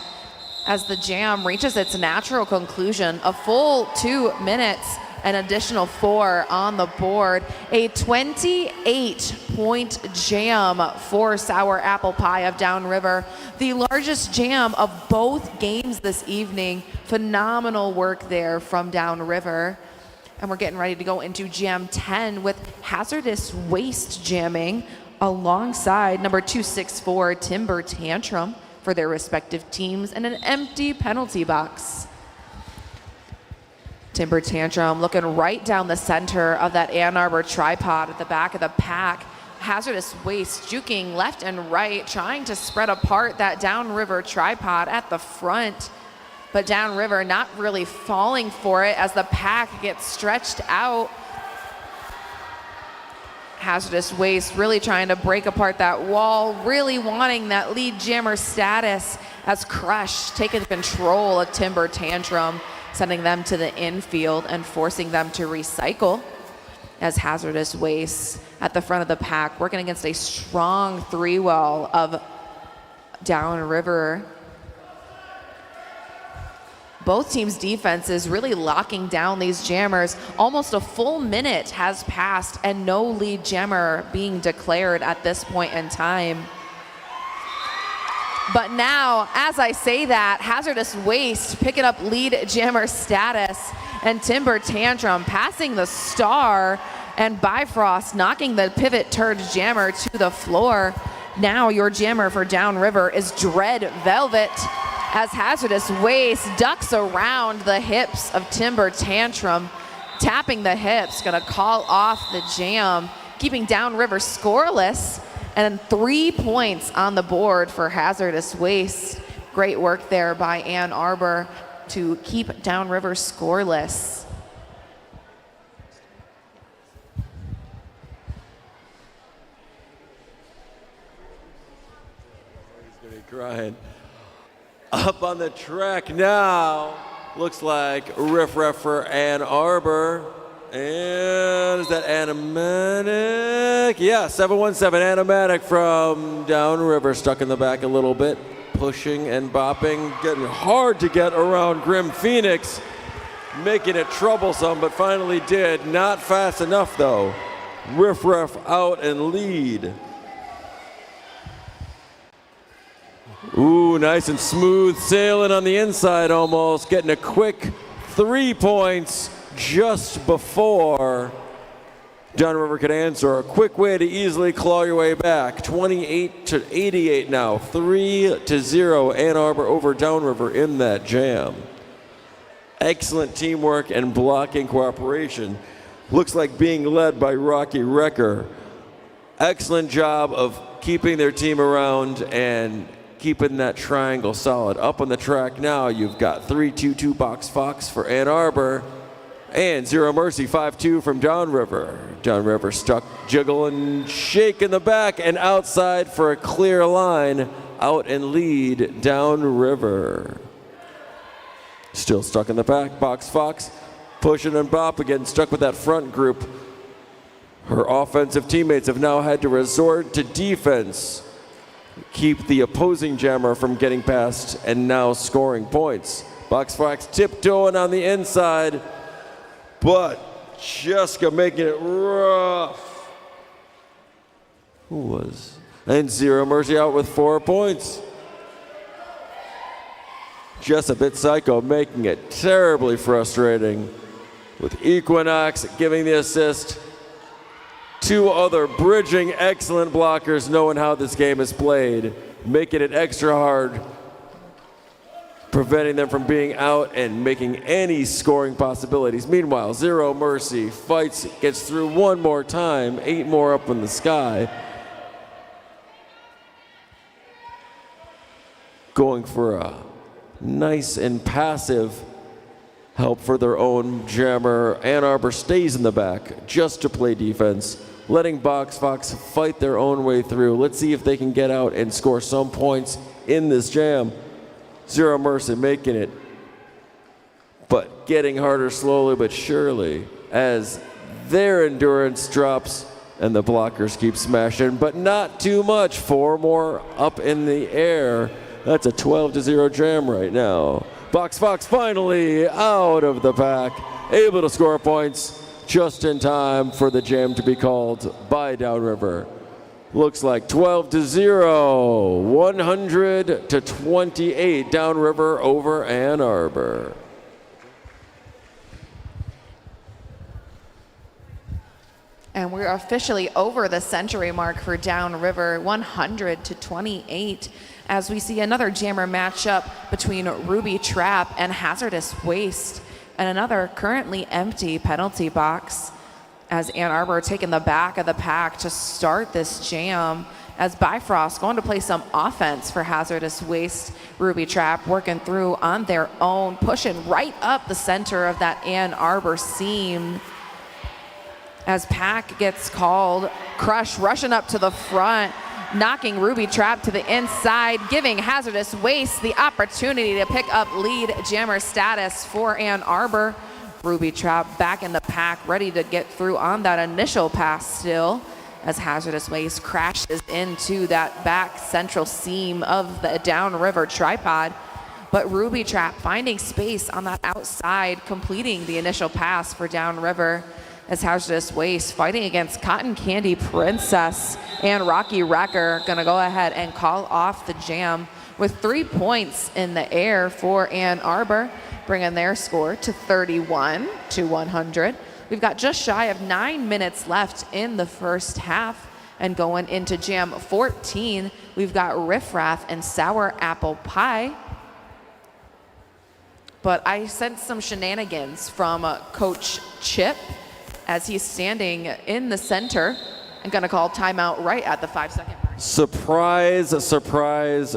as the jam reaches its natural conclusion. A full 2 minutes an additional 4 on the board. A 28-point jam for Sour Apple Pie of Downriver. The largest jam of both games this evening. Phenomenal work there from Downriver. And we're getting ready to go into Jam 10 with Hazardous Waste jamming alongside number 264 Timber Tantrum for their respective teams and an empty penalty box. Timber Tantrum looking right down the center of that Ann Arbor tripod at the back of the pack. Hazardous Waste juking left and right, trying to spread apart that Downriver tripod at the front. But Downriver not really falling for it as the pack gets stretched out. Hazardous Waste really trying to break apart that wall, really wanting that lead jammer status as Crush taking control of Timber Tantrum, sending them to the infield and forcing them to recycle as Hazardous Waste at the front of the pack, working against a strong 3-well of Downriver. Both teams' defenses really locking down these jammers. Almost a full minute has passed and no lead jammer being declared at this point in time. But now, as I say that, Hazardous Waste picking up lead jammer status and Timber Tantrum passing the star and Bifrost knocking the pivot turd jammer to the floor. Now your jammer for Downriver is Dread Velvet as Hazardous Waste ducks around the hips of Timber Tantrum, tapping the hips, gonna call off the jam, keeping Downriver scoreless, and 3 points on the board for Hazardous Waste. Great work there by Ann Arbor to keep Downriver scoreless. He's gonna be crying. Up on the track now, looks like Riff Raff for Ann Arbor. And is that Animatic? Yeah, 717 Animatic from Downriver, stuck in the back a little bit, pushing and bopping, getting hard to get around Grim Phoenix, making it troublesome, but finally did. Not fast enough though. Riff Raff out and lead. Ooh, nice and smooth sailing on the inside almost, getting a quick 3 points just before Downriver could answer. A quick way to easily claw your way back. 28-88 now, 3-0 Ann Arbor over Downriver in that jam. Excellent teamwork and blocking cooperation. Looks like being led by Rocky Wrecker. Excellent job of keeping their team around and keeping that triangle solid. Up on the track now, you've got 3-2-2 Box Fox for Ann Arbor and Zero Mercy 5-2 from Downriver. Downriver stuck, jiggling, shaking the back and outside for a clear line. Out and lead Downriver. Still stuck in the back, Box Fox pushing and bop again, stuck with that front group. Her offensive teammates have now had to resort to defense, keep the opposing jammer from getting past and now scoring points. Box Fox tiptoeing on the inside, but Jessica making it rough. Who was? And Zero Mercy out with 4 points. Just a bit psycho, making it terribly frustrating with Equinox giving the assist. 2 other bridging excellent blockers knowing how this game is played, making it extra hard, preventing them from being out and making any scoring possibilities. Meanwhile, Zero Mercy fights, gets through one more time, 8 more up in the sky. Going for a nice and passive help for their own jammer. Ann Arbor stays in the back just to play defense, letting Box Fox fight their own way through. Let's see if they can get out and score some points in this jam. Zero Mercy making it, but getting harder slowly but surely as their endurance drops and the blockers keep smashing, but not too much. 4 more up in the air. That's a 12-0 jam right now. Box Fox finally out of the pack able to score points just in time for the jam to be called by Downriver. Looks like 12-0, 100-28, Downriver over Ann Arbor. And we're officially over the century mark for Downriver, 100-28, as we see another jammer matchup between Ruby Trap and Hazardous Waste, and another currently empty penalty box, as Ann Arbor taking the back of the pack to start this jam, as Bifrost going to play some offense for Hazardous Waste. Ruby Trap working through on their own, pushing right up the center of that Ann Arbor seam. As pack gets called, Crush rushing up to the front, knocking Ruby Trap to the inside, giving Hazardous Waste the opportunity to pick up lead jammer status for Ann Arbor. Ruby Trap back in the pack, ready to get through on that initial pass still, as Hazardous Waste crashes into that back central seam of the Downriver tripod. But Ruby Trap finding space on that outside, completing the initial pass for Downriver, as Hazardous Waste fighting against Cotton Candy Princess and Rocky Wrecker gonna go ahead and call off the jam with 3 points in the air for Ann Arbor, bringing their score to 31-100. We've got just shy of 9 minutes left in the first half, and going into jam 14, we've got Riff Raff and Sour Apple Pie. But I sense some shenanigans from Coach Chip, as he's standing in the center and gonna call timeout right at the 5-second mark. Surprise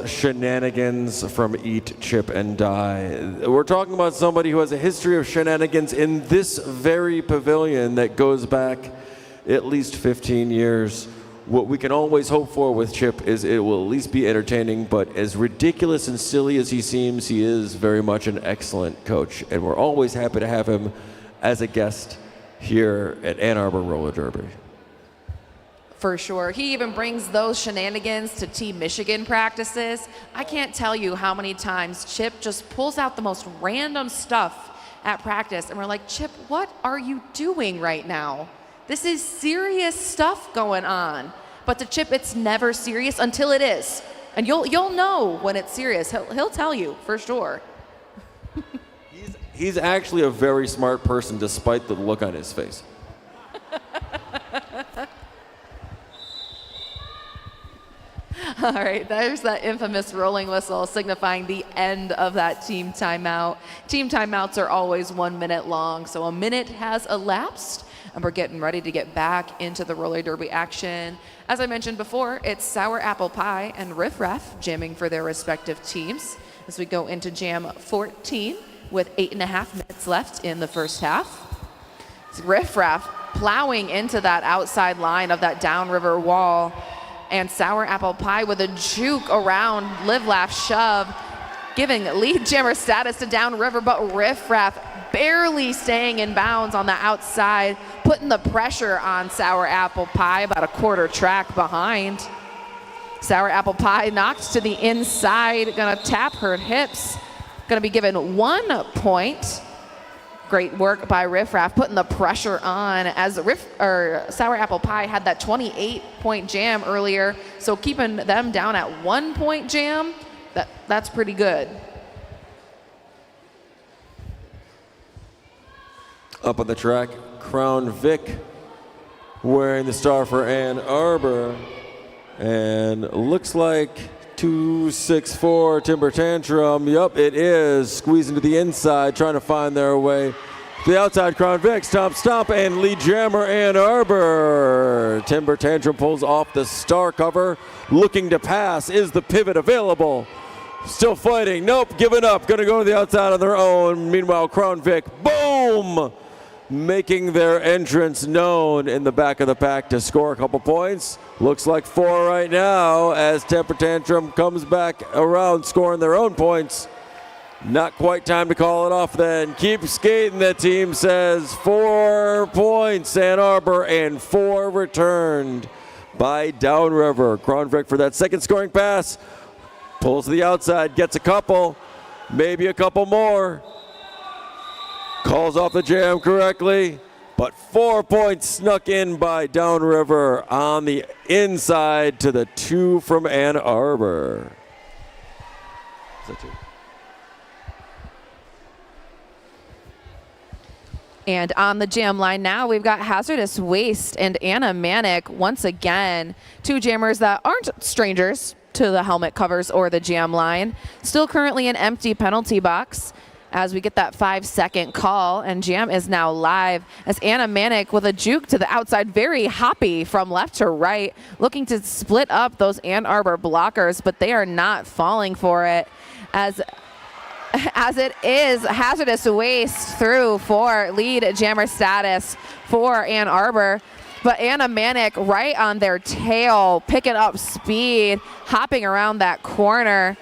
shenanigans from Eat, Chip, and Die. We're talking about somebody who has a history of shenanigans in this very pavilion that goes back at least 15 years. What we can always hope for with Chip is it will at least be entertaining, but as ridiculous and silly as he seems, he is very much an excellent coach, and we're always happy to have him as a guest here at Ann Arbor Roller Derby. For sure. He even brings those shenanigans to Team Michigan practices. I can't tell you how many times Chip just pulls out the most random stuff at practice, and we're like, Chip, what are you doing right now? This is serious stuff going on. But to Chip, it's never serious until it is. And you'll know when it's serious. He'll tell you for sure. He's actually a very smart person despite the look on his face. All right, there's that infamous rolling whistle signifying the end of that team timeout. Team timeouts are always 1 minute long, so a minute has elapsed, and we're getting ready to get back into the roller derby action. As I mentioned before, it's Sour Apple Pie and Riff Raff jamming for their respective teams as we go into jam 14 with 8.5 minutes left in the first half. It's Riff Raff plowing into that outside line of that Downriver wall, and Sour Apple Pie with a juke around Live, Laugh, Shove, giving lead jammer status to Downriver, but Riff Raff barely staying in bounds on the outside, putting the pressure on Sour Apple Pie, about a quarter track behind. Sour Apple Pie knocked to the inside, gonna tap her hips, gonna be given 1 point. Great work by Riff Raff, putting the pressure on, as Sour Apple Pie had that 28-point jam earlier, so keeping them down at 1 point jam, that's pretty good. Up on the track, Crown Vic wearing the star for Ann Arbor, and looks like 264 Timber Tantrum. Yup, it is. Squeezing to the inside, trying to find their way to the outside. Crown Vic, stomp, and lead jammer Ann Arbor. Timber Tantrum pulls off the star cover, looking to pass. Is the pivot available? Still fighting. Nope, giving up. Gonna go to the outside on their own. Meanwhile, Crown Vic, boom! Making their entrance known in the back of the pack to score a couple points. Looks like 4 right now as Temper Tantrum comes back around scoring their own points. Not quite time to call it off then. Keep skating, the team says. 4 points, Ann Arbor, and 4 returned by Downriver. Kronvik for that second scoring pass. Pulls to the outside, gets a couple, maybe a couple more. Calls off the jam correctly, but 4 points snuck in by Downriver on the inside to the 2 from Ann Arbor. Is that 2? And on the jam line now, we've got Hazardous Waste and Anna Manick once again. 2 jammers that aren't strangers to the helmet covers or the jam line. Still currently an empty penalty box as we get that 5-second call, and jam is now live as Anna Manick with a juke to the outside, very hoppy from left to right, looking to split up those Ann Arbor blockers, but they are not falling for it as it is Hazardous Waste through for lead jammer status for Ann Arbor. But Anna Manick right on their tail, picking up speed, hopping around that corner.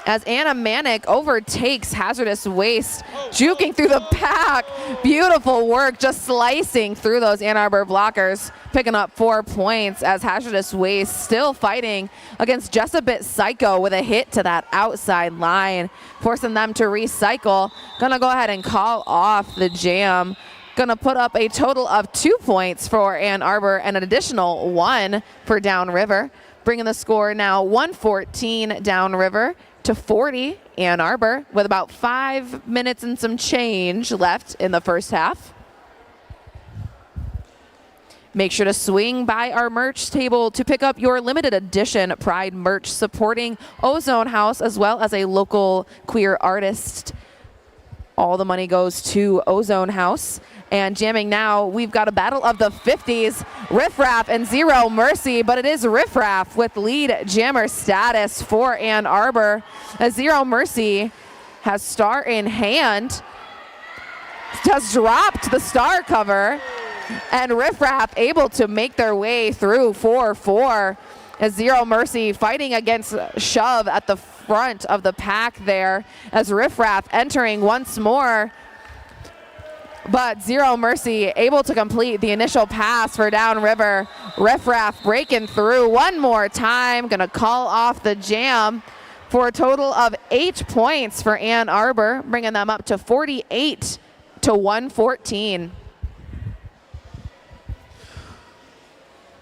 As Anna Manick overtakes Hazardous Waste, juking through the pack. Beautiful work, just slicing through those Ann Arbor blockers, picking up 4 points as Hazardous Waste still fighting against Jessabit Psycho with a hit to that outside line, forcing them to recycle. Gonna go ahead and call off the jam. Gonna put up a total of 2 points for Ann Arbor and an additional 1 for Downriver, bringing the score now 114 Downriver to 40 Ann Arbor with about 5 minutes and some change left in the first half. Make sure to swing by our merch table to pick up your limited edition Pride merch supporting Ozone House as well as a local queer artist. All the money goes to Ozone House. And jamming now, we've got a battle of the 50s, Riff Raff and Zero Mercy, but it is Riff Raff with lead jammer status for Ann Arbor, as Zero Mercy has star in hand, has dropped the star cover, and Riff Raff able to make their way through 4-4, as Zero Mercy fighting against shove at the front of the pack there, as Riff Raff entering once more. But Zero Mercy able to complete the initial pass for Downriver. Riff Raff breaking through one more time. Gonna call off the jam for a total of 8 points for Ann Arbor, bringing them up to 48 to 114.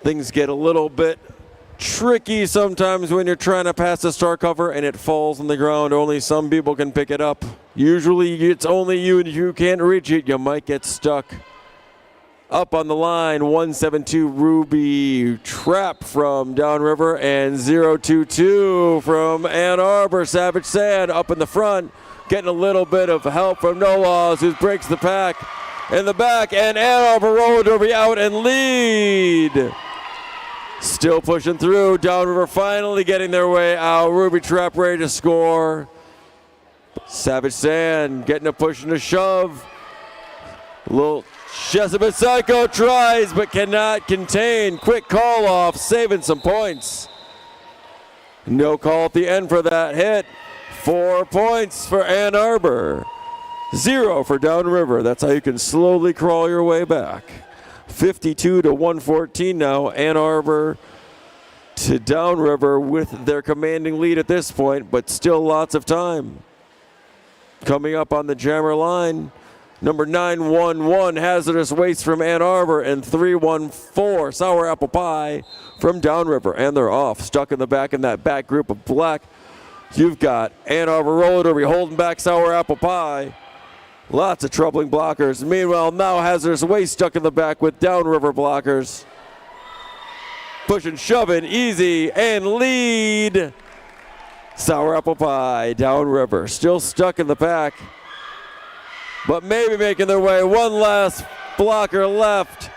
Things get a little bit tricky sometimes when you're trying to pass a star cover and it falls on the ground. Only some people can pick it up. Usually it's only you, and if you can't reach it, you might get stuck. Up on the line, 172 Ruby Trap from Downriver and 022 from Ann Arbor. Savage Sand up in the front, getting a little bit of help from No Laws, who breaks the pack in the back, and Ann Arbor roller derby out and lead. Still pushing through. Downriver finally getting their way out. Ruby Trap ready to score. Savage Sand getting a push and a shove. A little Jessabit Psycho tries but cannot contain. Quick call off, saving some points. No call at the end for that hit. 4 points for Ann Arbor. 0 for Downriver. That's how you can slowly crawl your way back. 52 to 114 now. Ann Arbor to Downriver with their commanding lead at this point, but still lots of time. Coming up on the jammer line, number 911 Hazardous Waste from Ann Arbor and 314 Sour Apple Pie from Downriver, and they're off. Stuck in the back in that back group of black. You've got Ann Arbor roller derby holding back Sour Apple Pie. Lots of troubling blockers. Meanwhile, now Hazardous Waste stuck in the back with Downriver blockers. Pushing, shoving, easy, and lead. Sour Apple Pie, Downriver, still stuck in the pack, but maybe making their way. One last blocker left.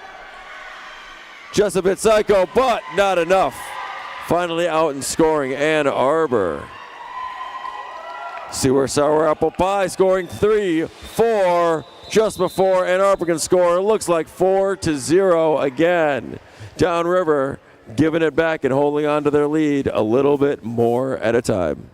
Jessabit Psycho, but not enough. Finally out and scoring Ann Arbor. See where Sour Apple Pie scoring 3-4 just before Ann Arbor can score. It looks like 4-0 again. Downriver giving it back and holding on to their lead a little bit more at a time.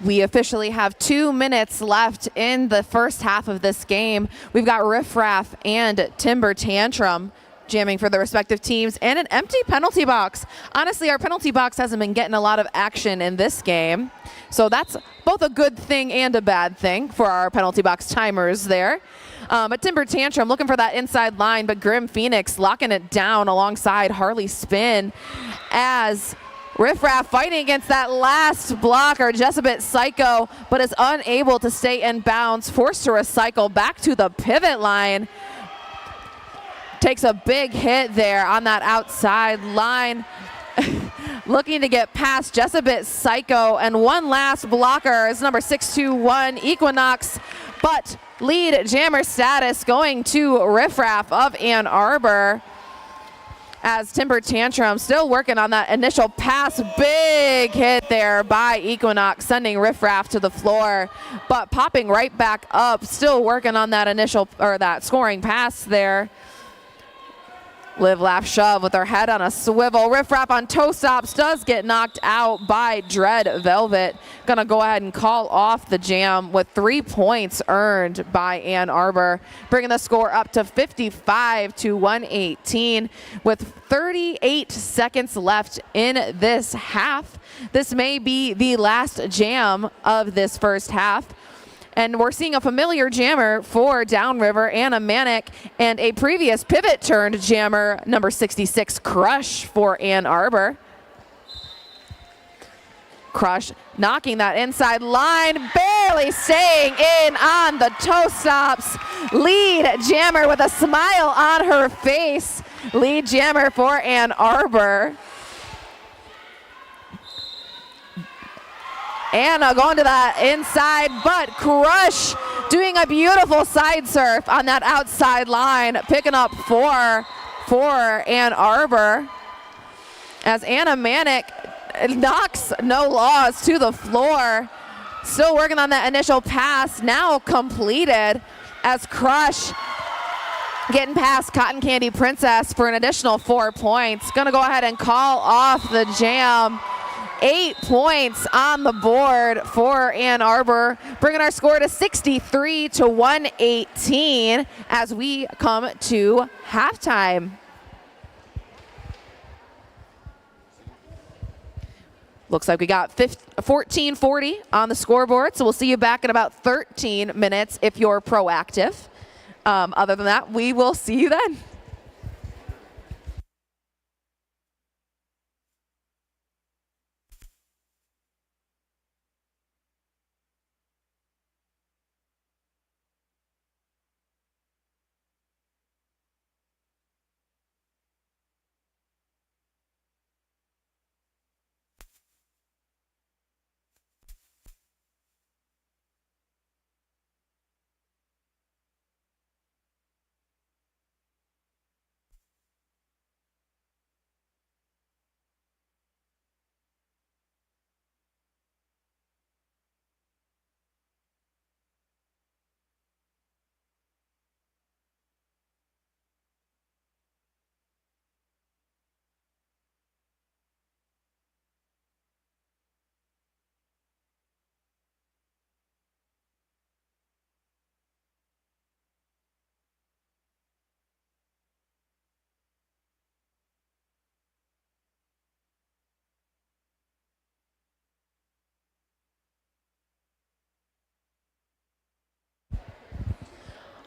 We officially have 2 minutes left in the first half of this game. We've got Riff Raff and Timber Tantrum jamming for the respective teams, and an empty penalty box. Honestly, our penalty box hasn't been getting a lot of action in this game, so that's both a good thing and a bad thing for our penalty box timers there. But Timber Tantrum looking for that inside line, but Grim Phoenix locking it down alongside Harley Spin as Riff Raff fighting against that last blocker, Jessabit Psycho, but is unable to stay in bounds, forced to recycle back to the pivot line. Takes a big hit there on that outside line. Looking to get past Jessabit Psycho, and one last blocker is number 621 Equinox, but lead jammer status going to Riff Raff of Ann Arbor as Timber Tantrum still working on that initial pass. Big hit there by Equinox, sending Riff Raff to the floor, but popping right back up, still working on that initial, or that scoring pass there. Live, laugh, shove with her head on a swivel. Riff Raff on toe stops, does get knocked out by Dread Velvet. Gonna go ahead and call off the jam with 3 points earned by Ann Arbor, bringing the score up to 55-118 with 38 seconds left in this half. This may be the last jam of this first half. And we're seeing a familiar jammer for Downriver, Anna Manic, and a previous pivot turned jammer, number 66, Crush for Ann Arbor. Crush knocking that inside line, barely staying in on the toe stops. Lead jammer with a smile on her face. Lead jammer for Ann Arbor. Anna going to that inside, but Crush doing a beautiful side surf on that outside line, picking up 4 for Ann Arbor as Anna Manic knocks No Laws to the floor. Still working on that initial pass, now completed as Crush getting past Cotton Candy Princess for an additional 4 points. Gonna go ahead and call off the jam. 8 points on the board for Ann Arbor, bringing our score to 63-118 as we come to halftime. Looks like we got 14:40 on the scoreboard, so we'll see you back in about 13 minutes if you're proactive. Other than that, we will see you then.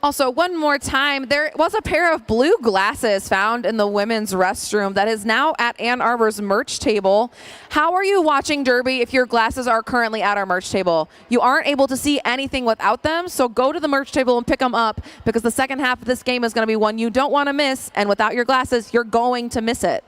Also, one more time, there was a pair of blue glasses found in the women's restroom that is now at Ann Arbor's merch table. How are you watching Derby if your glasses are currently at our merch table? You aren't able to see anything without them, so go to the merch table and pick them up, because the second half of this game is going to be one you don't want to miss, and without your glasses, you're going to miss it.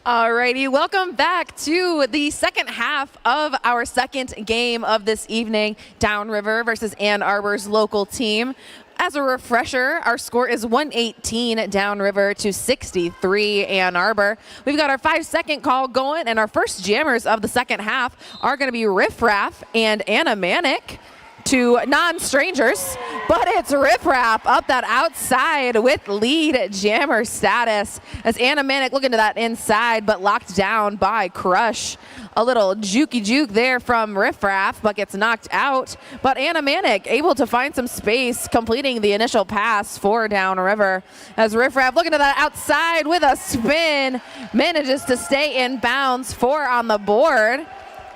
Alrighty, welcome back to the second half of our second game of this evening, Downriver versus Ann Arbor's local team. As a refresher, our score is 118 Downriver to 63 Ann Arbor. We've got our 5-second call going, and our first jammers of the second half are going to be Riff Raff and Anna Manic. To non-strangers, but it's Riff Raff up that outside with lead jammer status as Anna Manic looking to that inside, but locked down by Crush. A little jukey juke there from Riff Raff, but gets knocked out. But Anna Manic able to find some space, completing the initial pass for Downriver. As Riff Raff looking to that outside with a spin, manages to stay in bounds. 4 on the board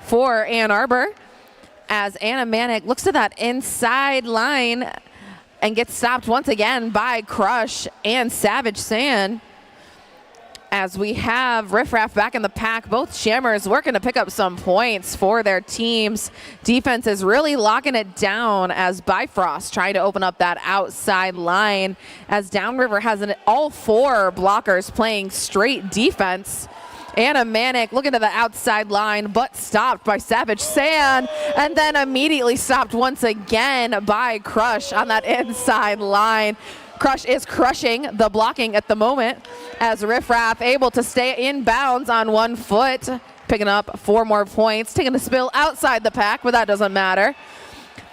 for Ann Arbor. As Anna Manic looks to that inside line and gets stopped once again by Crush and Savage Sand. As we have Riff Raff back in the pack, both jammers working to pick up some points for their teams. Defense is really locking it down as Bifrost trying to open up that outside line as Downriver has all 4 blockers playing straight defense. Anna Manic looking to the outside line, but stopped by Savage Sand, and then immediately stopped once again by Crush on that inside line. Crush is crushing the blocking at the moment as Riff Raff able to stay in bounds on 1 foot, picking up 4 more points, taking the spill outside the pack, but that doesn't matter.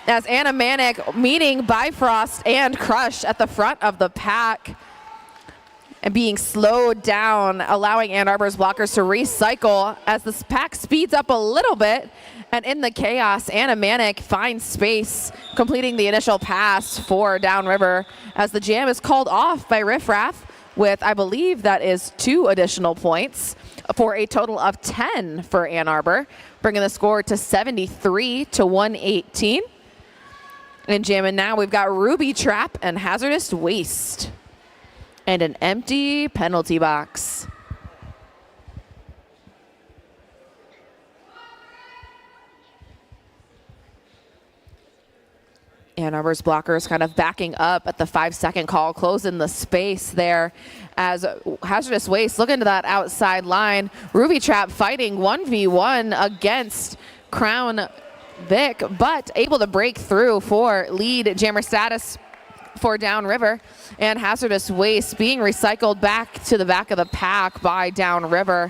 As Anna Manic meeting Bifrost and Crush at the front of the pack, and being slowed down, allowing Ann Arbor's blockers to recycle as this pack speeds up a little bit. And in the chaos, Anna Manic finds space, completing the initial pass for Downriver as the jam is called off by Riff Raff with, I believe that is 2 additional points for a total of 10 for Ann Arbor, bringing the score to 73 to 118. And jamming now, we've got Ruby Trap and Hazardous Waste. And an empty penalty box. Ann Arbor's blockers kind of backing up at the 5-second call, closing the space there as Hazardous Waste looking to that outside line. Ruby Trap fighting 1v1 against Crown Vic, but able to break through for lead jammer status for Downriver, and Hazardous Waste being recycled back to the back of the pack by Downriver.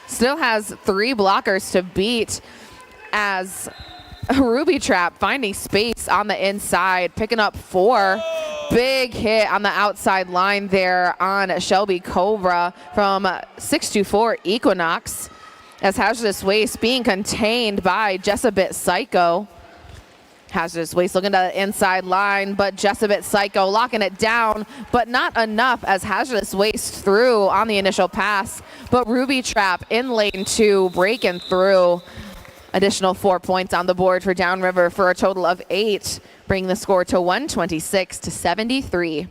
Still has 3 blockers to beat as Ruby Trap finding space on the inside, picking up 4. Big hit on the outside line there on Shelby Cobra from 624 Equinox as Hazardous Waste being contained by Jessabit Psycho. Hazardous Waste looking to the inside line, but Jessabit Psycho locking it down, but not enough as Hazardous Waste through on the initial pass. But Ruby Trap in lane 2, breaking through. Additional 4 points on the board for Downriver for a total of 8, bringing the score to 126 to 73.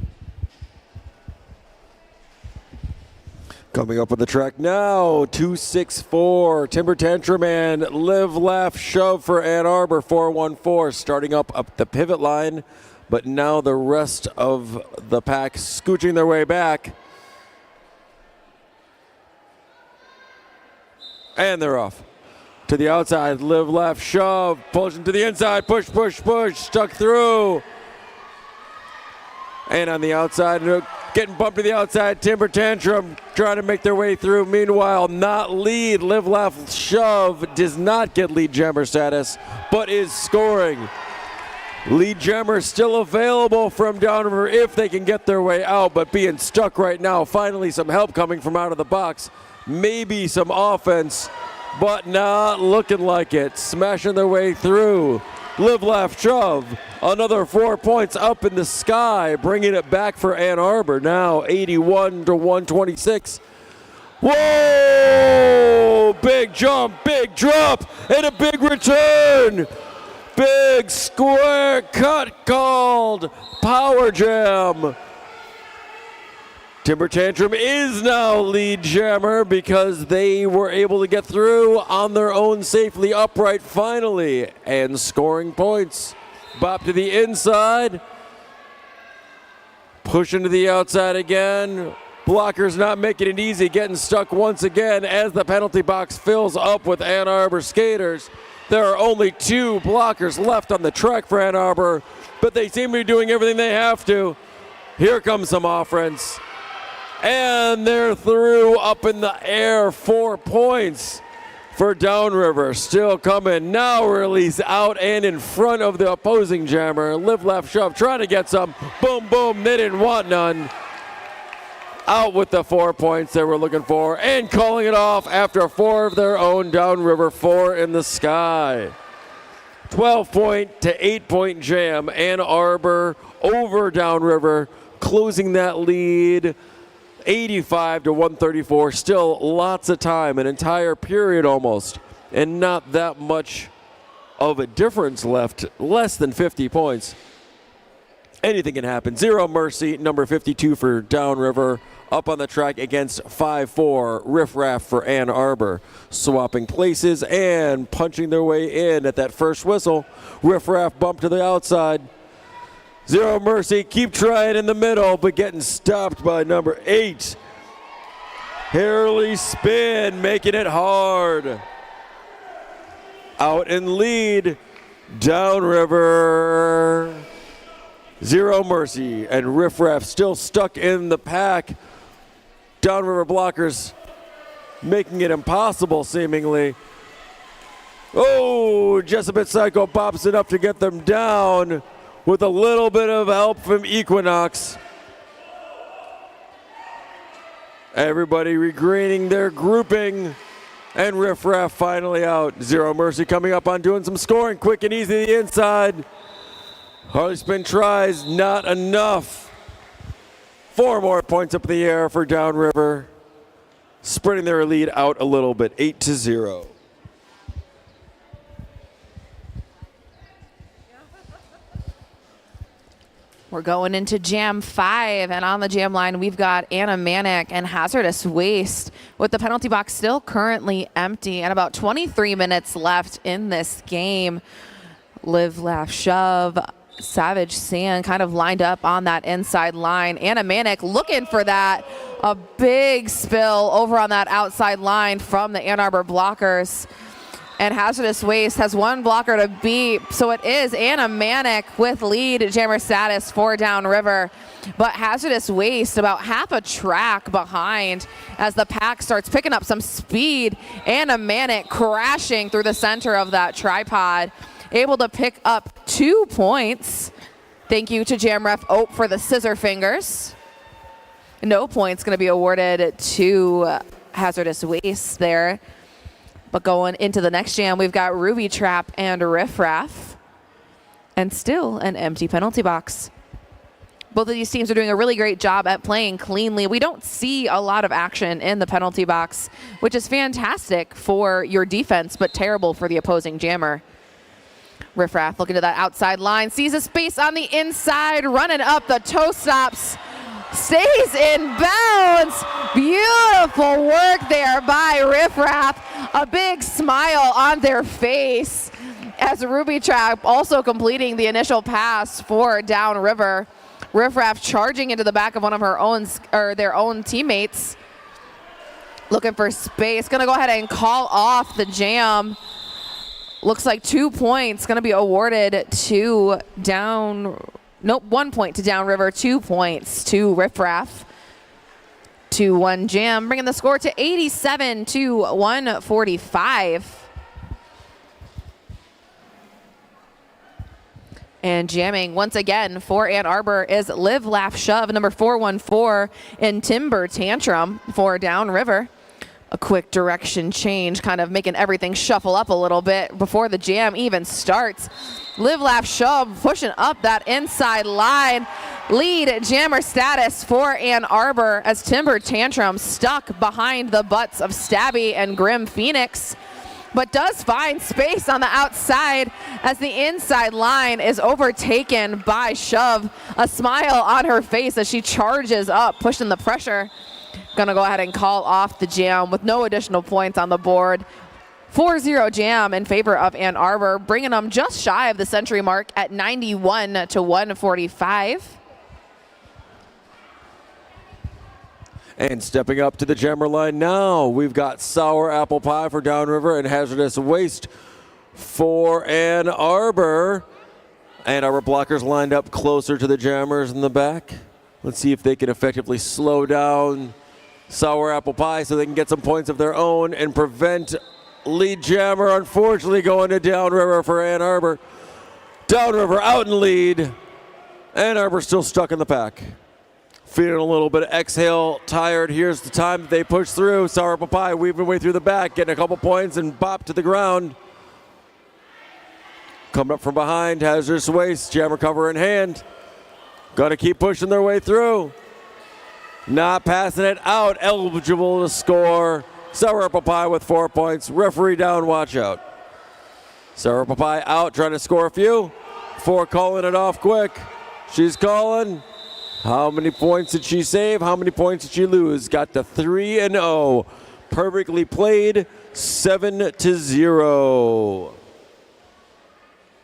Coming up on the track now, 264, Timber Tantrum and Live, Laugh, Shove for Ann Arbor, 414, starting up the pivot line, but now the rest of the pack scooching their way back. And they're off. To the outside, Live, Laugh, Shove, pushing to the inside, push, push, push, stuck through. And on the outside, getting bumped to the outside, Timber Tantrum trying to make their way through. Meanwhile, not lead. Live, Laugh, Shove does not get lead jammer status, but is scoring. Lead jammer still available from Downriver if they can get their way out, but being stuck right now. Finally, some help coming from out of the box. Maybe some offense, but not looking like it. Smashing their way through. Live, Laugh, Shove. Another 4 points up in the sky, bringing it back for Ann Arbor. Now 81 to 126. Whoa! Big jump, big drop, and a big return. Big square cut called. Power jam. Timber Tantrum is now lead jammer because they were able to get through on their own safely upright finally and scoring points. Bop to the inside. Pushing to the outside again. Blockers not making it easy, getting stuck once again as the penalty box fills up with Ann Arbor skaters. There are only 2 blockers left on the track for Ann Arbor, but they seem to be doing everything they have to. Here comes some offense. And they're through, up in the air, 4 points for Downriver. Still coming, now release out and in front of the opposing jammer. Live, laugh, shove, trying to get some. Boom, boom, they didn't want none. Out with the 4 points they were looking for, and calling it off after 4 of their own. Downriver, 4 in the sky. 12-point to 8-point jam. Ann Arbor over Downriver, closing that lead 85 to 134. Still lots of time, an entire period almost, and not that much of a difference left, less than 50 points. Anything can happen. Zero mercy, number 52 for Downriver, up on the track against 5-4 Riff Raff for Ann Arbor. Swapping places and punching their way in at that first whistle. Riff Raff bump to the outside. Zero mercy, keep trying in the middle, but getting stopped by number 8. Harley Spin, making it hard. Out in lead, Downriver. Zero mercy, and Riff Raff still stuck in the pack. Downriver blockers making it impossible, seemingly. Oh, Jessamine Psycho pops it up to get them down with a little bit of help from Equinox. Everybody regaining their grouping, and Riff Raff finally out. Zero mercy coming up on doing some scoring, quick and easy to the inside. Harley Spin tries, not enough. 4 more points up in the air for Downriver, spreading their lead out a little bit, 8-0. We're going into Jam 5, and on the jam line, we've got Anna Manic and Hazardous Waste, with the penalty box still currently empty and about 23 minutes left in this game. Live, laugh, shove. Savage Sand kind of lined up on that inside line. Anna Manic looking for that. A big spill over on that outside line from the Ann Arbor blockers. And Hazardous Waste has 1 blocker to beat. So it is Anna Manic with lead jammer status for Downriver. But Hazardous Waste about half a track behind as the pack starts picking up some speed. Anna Manic crashing through the center of that tripod, able to pick up 2 points. Thank you to Jam Ref Ope for the scissor fingers. No points going to be awarded to Hazardous Waste there. But going into the next jam, we've got Ruby Trap and Riff Raff, and still an empty penalty box. Both of these teams are doing a really great job at playing cleanly. We don't see a lot of action in the penalty box, which is fantastic for your defense, but terrible for the opposing jammer. Riff Raff looking to that outside line, sees a space on the inside, running up the toe stops, stays in bounds. Beautiful work there by Riff Raff. A big smile on their face as Ruby Trap also completing the initial pass for Downriver. Riff Raff charging into the back of one of her own, or their own teammates, looking for space. Gonna go ahead and call off the jam. Looks like 2 points going to be awarded to 1 point to Downriver, 2 points to Riff Raff. 2-1 jam, bringing the score to 87 to 145. And jamming once again for Ann Arbor is Live, Laugh, Shove, number 414, and Timber Tantrum for Downriver. A quick direction change, kind of making everything shuffle up a little bit before the jam even starts. Live, laugh, shove, pushing up that inside line. Lead jammer status for Ann Arbor as Timber Tantrum stuck behind the butts of Stabby and Grim Phoenix, but does find space on the outside as the inside line is overtaken by Shove. A smile on her face as she charges up, pushing the pressure. Gonna go ahead and call off the jam with no additional points on the board. 4-0 jam in favor of Ann Arbor, bringing them just shy of the century mark at 91 to 145. And stepping up to the jammer line now, we've got Sour Apple Pie for Downriver and Hazardous Waste for Ann Arbor. Ann Arbor blockers lined up closer to the jammers in the back. Let's see if they can effectively slow down Sour Apple Pie so they can get some points of their own and prevent lead jammer, unfortunately, going to Downriver for Ann Arbor. Downriver out in lead. Ann Arbor still stuck in the pack. Feeling a little bit of exhale, tired. Here's the time that they push through. Sour Apple Pie weaving their way through the back, getting a couple points and bop to the ground. Coming up from behind, Hazardous Waste, jammer cover in hand. Got to keep pushing their way through. Not passing it out, eligible to score. Sour Apple Pie with 4 points. Referee down, watch out. Sour Apple Pie out, trying to score a few. 4 calling it off quick. She's calling. How many points did she save? How many points did she lose? Got to 3-0. Perfectly played, 7-0.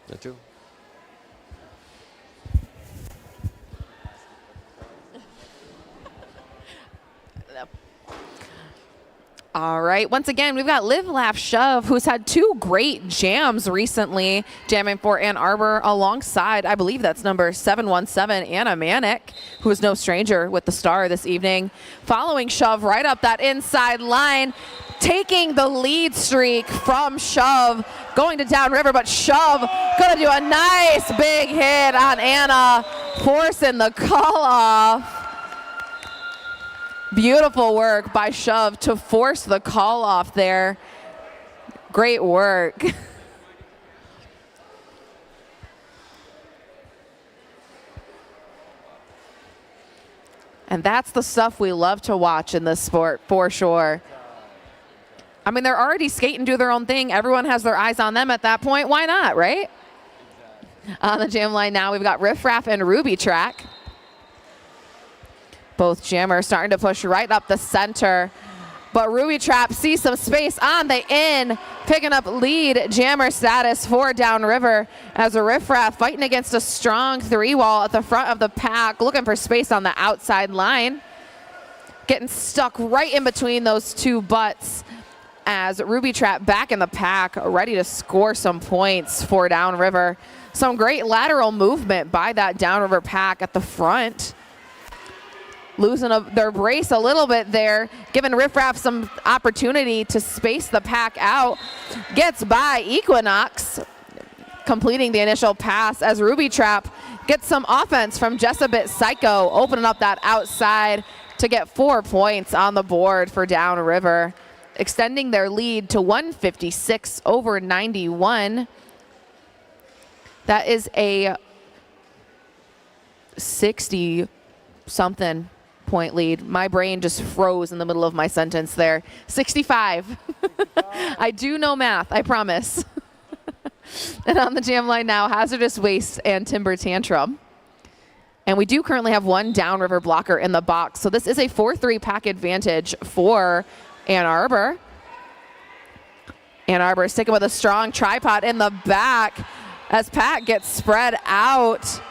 That too? All right, once again, we've got Live, Laugh, Shove, who's had 2 great jams recently, jamming for Ann Arbor alongside, I believe that's number 717, Anna Manick, who is no stranger with the star this evening. Following Shove right up that inside line, taking the lead streak from Shove, going to Downriver, but Shove gonna do a nice big hit on Anna, forcing the call off. Beautiful work by Shove to force the call off there. Great work. And that's the stuff we love to watch in this sport, for sure. I mean, they're already skating, do their own thing. Everyone has their eyes on them at that point. Why not, right? On the jam line now, we've got Riff Raff and Ruby Track. Both jammers starting to push right up the center. But Ruby Trap sees some space on the in, picking up lead jammer status for Downriver as a Riff Raff fighting against a strong 3-wall at the front of the pack, looking for space on the outside line. Getting stuck right in between those 2 butts as Ruby Trap back in the pack, ready to score some points for Downriver. Some great lateral movement by that Downriver pack at the front. Losing their brace a little bit there, giving Riff Raff some opportunity to space the pack out. Gets by Equinox, completing the initial pass as Ruby Trap gets some offense from Jessabit Psycho, opening up that outside to get 4 points on the board for Downriver, extending their lead to 156/91. That is a 60-something point lead. My brain just froze in the middle of my sentence there. 65. I do know math, I promise. And on the jam line now, Hazardous Waste and Timber Tantrum. And we do currently have 1 Downriver blocker in the box. So this is a 4-3 pack advantage for Ann Arbor. Ann Arbor sticking with a strong tripod in the back as Pat gets spread out.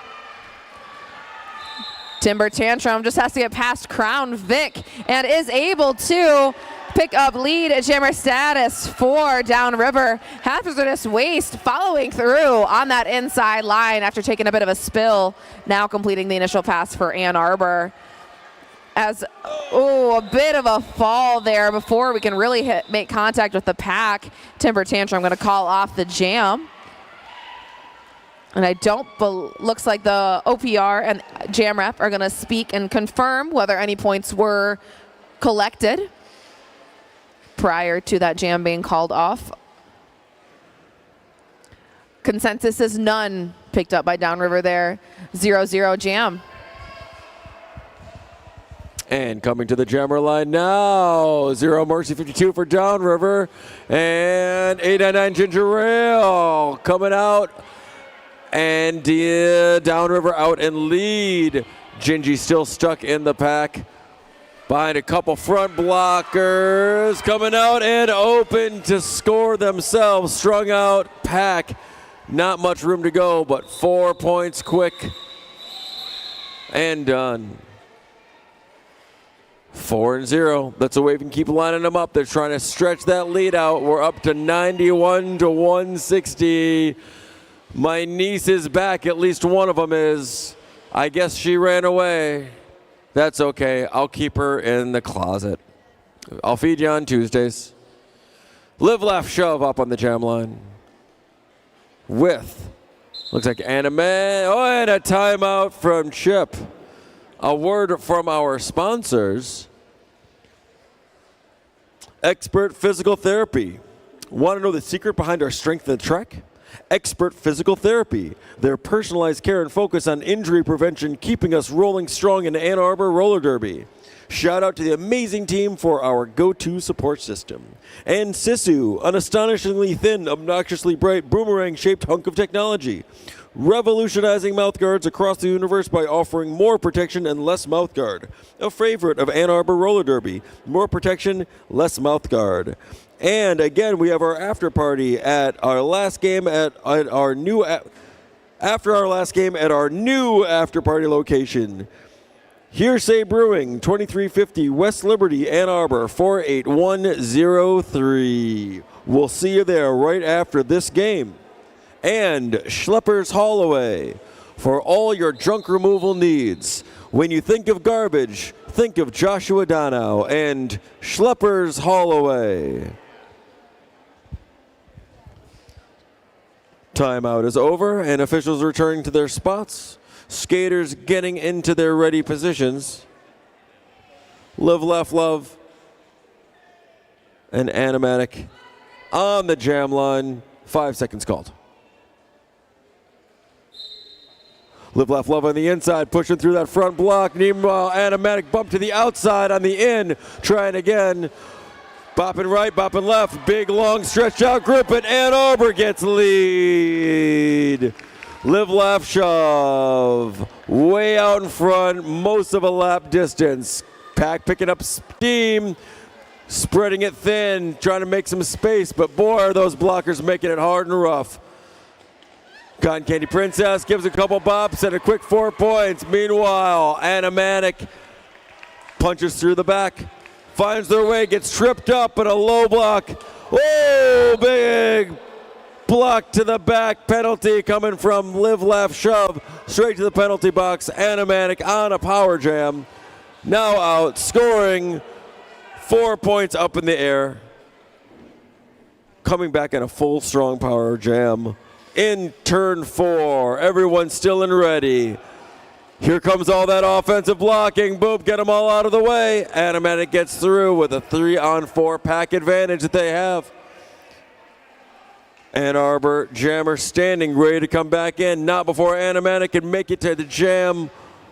Timber Tantrum just has to get past Crown Vic and is able to pick up lead jammer status for Downriver. Hazardous Waste following through on that inside line after taking a bit of a spill, now completing the initial pass for Ann Arbor. As, a bit of a fall there before we can really make contact with the pack. Timber Tantrum going to call off the jam. And looks like the OPR and jam rep are going to speak and confirm whether any points were collected prior to that jam being called off. Consensus is none picked up by Downriver there. 0-0 jam. And coming to the jammer line now, Zero Mercy 52 for Downriver, and 899 Ginger Ale coming out. And Downriver out in lead. Gingy still stuck in the pack behind a couple front blockers. Coming out and open to score themselves. Strung out pack. Not much room to go, but 4 points quick and done. 4-0. That's a wave and keep lining them up. They're trying to stretch that lead out. We're up to 91 to 160. My niece is back. At least one of them is. I guess she ran away. That's okay. I'll keep her in the closet. I'll feed you on Tuesdays. Live, laugh, shove up on the jam line. With, looks like anime. Oh, and a timeout from Chip. A word from our sponsors. Expert Physical Therapy. Want to know the secret behind our strength in the trek? Expert Physical Therapy. Their personalized care and focus on injury prevention, keeping us rolling strong in Ann Arbor Roller Derby. Shout out to the amazing team for our go-to support system. And Sisu, an astonishingly thin, obnoxiously bright, boomerang-shaped hunk of technology. Revolutionizing mouthguards across the universe by offering more protection and less mouthguard. A favorite of Ann Arbor Roller Derby. More protection, less mouthguard. And again, we have our after party at our last game at our new after our last game at our new after party location. Hearsay Brewing, 2350 West Liberty, Ann Arbor, 48103. We'll see you there right after this game. And Schlepper's Haulaway for all your junk removal needs. When you think of garbage, think of Joshua Donow and Schlepper's Haulaway. Timeout is over and officials returning to their spots. Skaters getting into their ready positions. Live, laugh, love. And Animatic on the jam line. 5 seconds called. Live, laugh, love on the inside, pushing through that front block. Meanwhile, Animatic bump to the outside on the in. Trying again. Bopping right, bopping left. Big, long, stretched out grip, and Ann Arbor gets lead. Live, laugh, shove. Way out in front, most of a lap distance. Pack picking up steam, spreading it thin, trying to make some space, but boy, are those blockers making it hard and rough. Cotton Candy Princess gives a couple bops and a quick 4 points. Meanwhile, Animatic punches through the back, finds their way, gets tripped up in a low block. Oh, big block to the back. Penalty coming from Live, Laugh, Shove. Straight to the penalty box. Animatic on a power jam. Now out, scoring 4 points up in the air. Coming back in a full, strong power jam. In turn 4, everyone's still and ready. Here comes all that offensive blocking. Boom, get them all out of the way. Animatic gets through with a 3-on-4 pack advantage that they have. Ann Arbor jammer standing ready to come back in. Not before Animatic can make it to the jam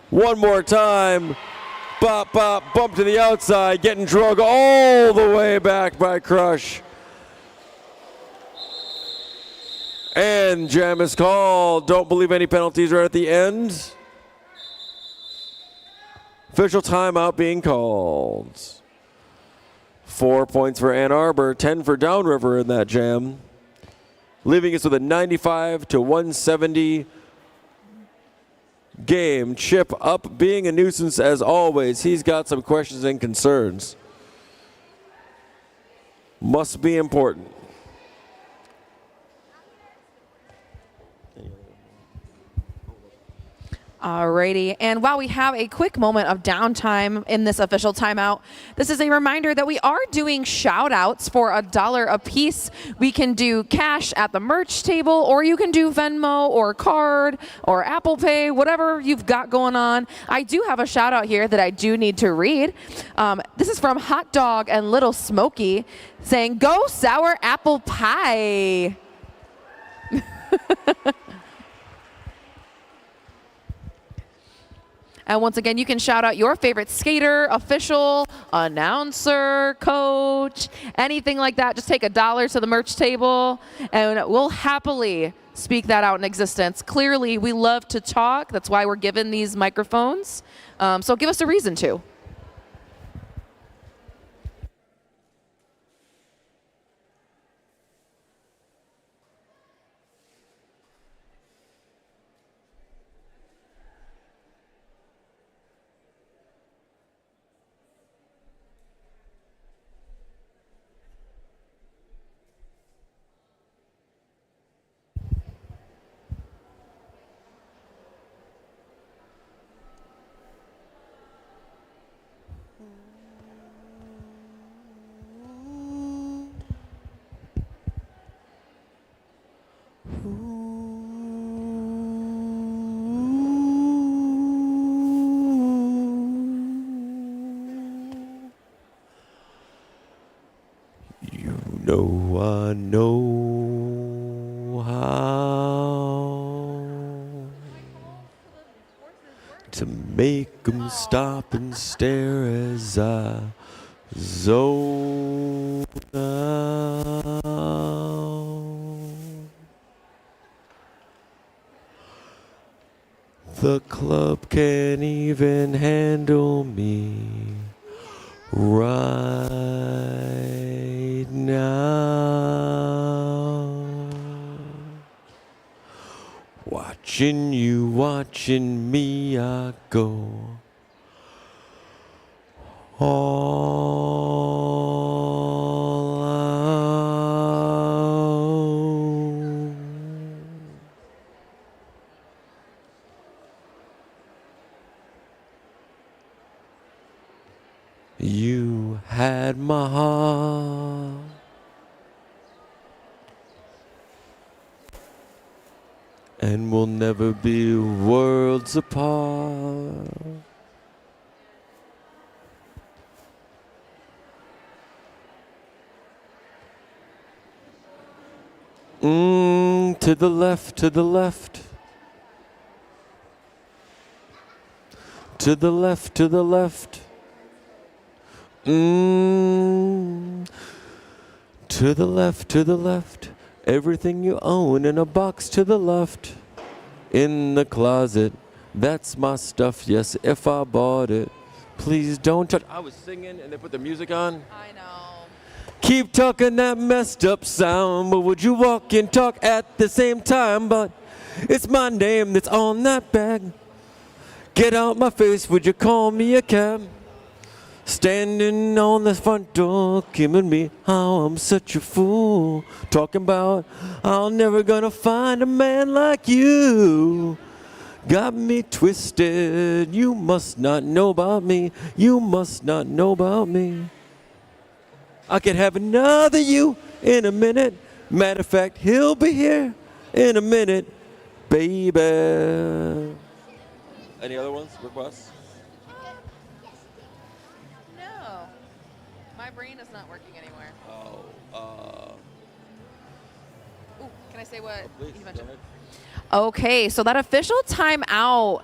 one more time. Bop, bop, bump to the outside. Getting drug all the way back by Crush. And jam is called. Don't believe any penalties right at the end. Official timeout being called. 4 points for Ann Arbor, 10 for Downriver in that jam. Leaving us with a 95 to 170 game. Chip up being a nuisance as always. He's got some questions and concerns. Must be important. Alrighty, and while we have a quick moment of downtime in this official timeout, this is a reminder that we are doing shout outs for $1 a piece. We can do cash at the merch table, or you can do Venmo or card or Apple Pay, whatever you've got going on. I do have a shout out here that I do need to read. This is from Hot Dog and Little Smoky saying, "Go sour apple pie." And once again, you can shout out your favorite skater, official, announcer, coach, anything like that. Just take $1 to the merch table, and we'll happily speak that out in existence. Clearly, we love to talk. That's why we're given these microphones. So give us a reason to. No, I know how to make 'em stop and stare as I zone out. The club can't even handle me right now. Watching you, watching me, I go all out. You had my heart, and we'll never be worlds apart. To the left, to the left. To the left, to the left. To the left, to the left. Everything you own in a box to the left. In the closet, that's my stuff, yes, if I bought it. Please don't touch. I was singing and they put the music on. I know. Keep talking that messed up sound, but would you walk and talk at the same time? But it's my name that's on that bag. Get out my face, would you call me a cab? Standing on the front door, giving me how I'm such a fool. Talking about I'm never gonna find a man like you. Got me twisted, you must not know about me. You must not know about me. I could have another you in a minute. Matter of fact, he'll be here in a minute, baby. Any other ones, requests? No. My brain is not working anywhere. Ooh, can I say what Please, you mentioned? go ahead. Okay, so that official timeout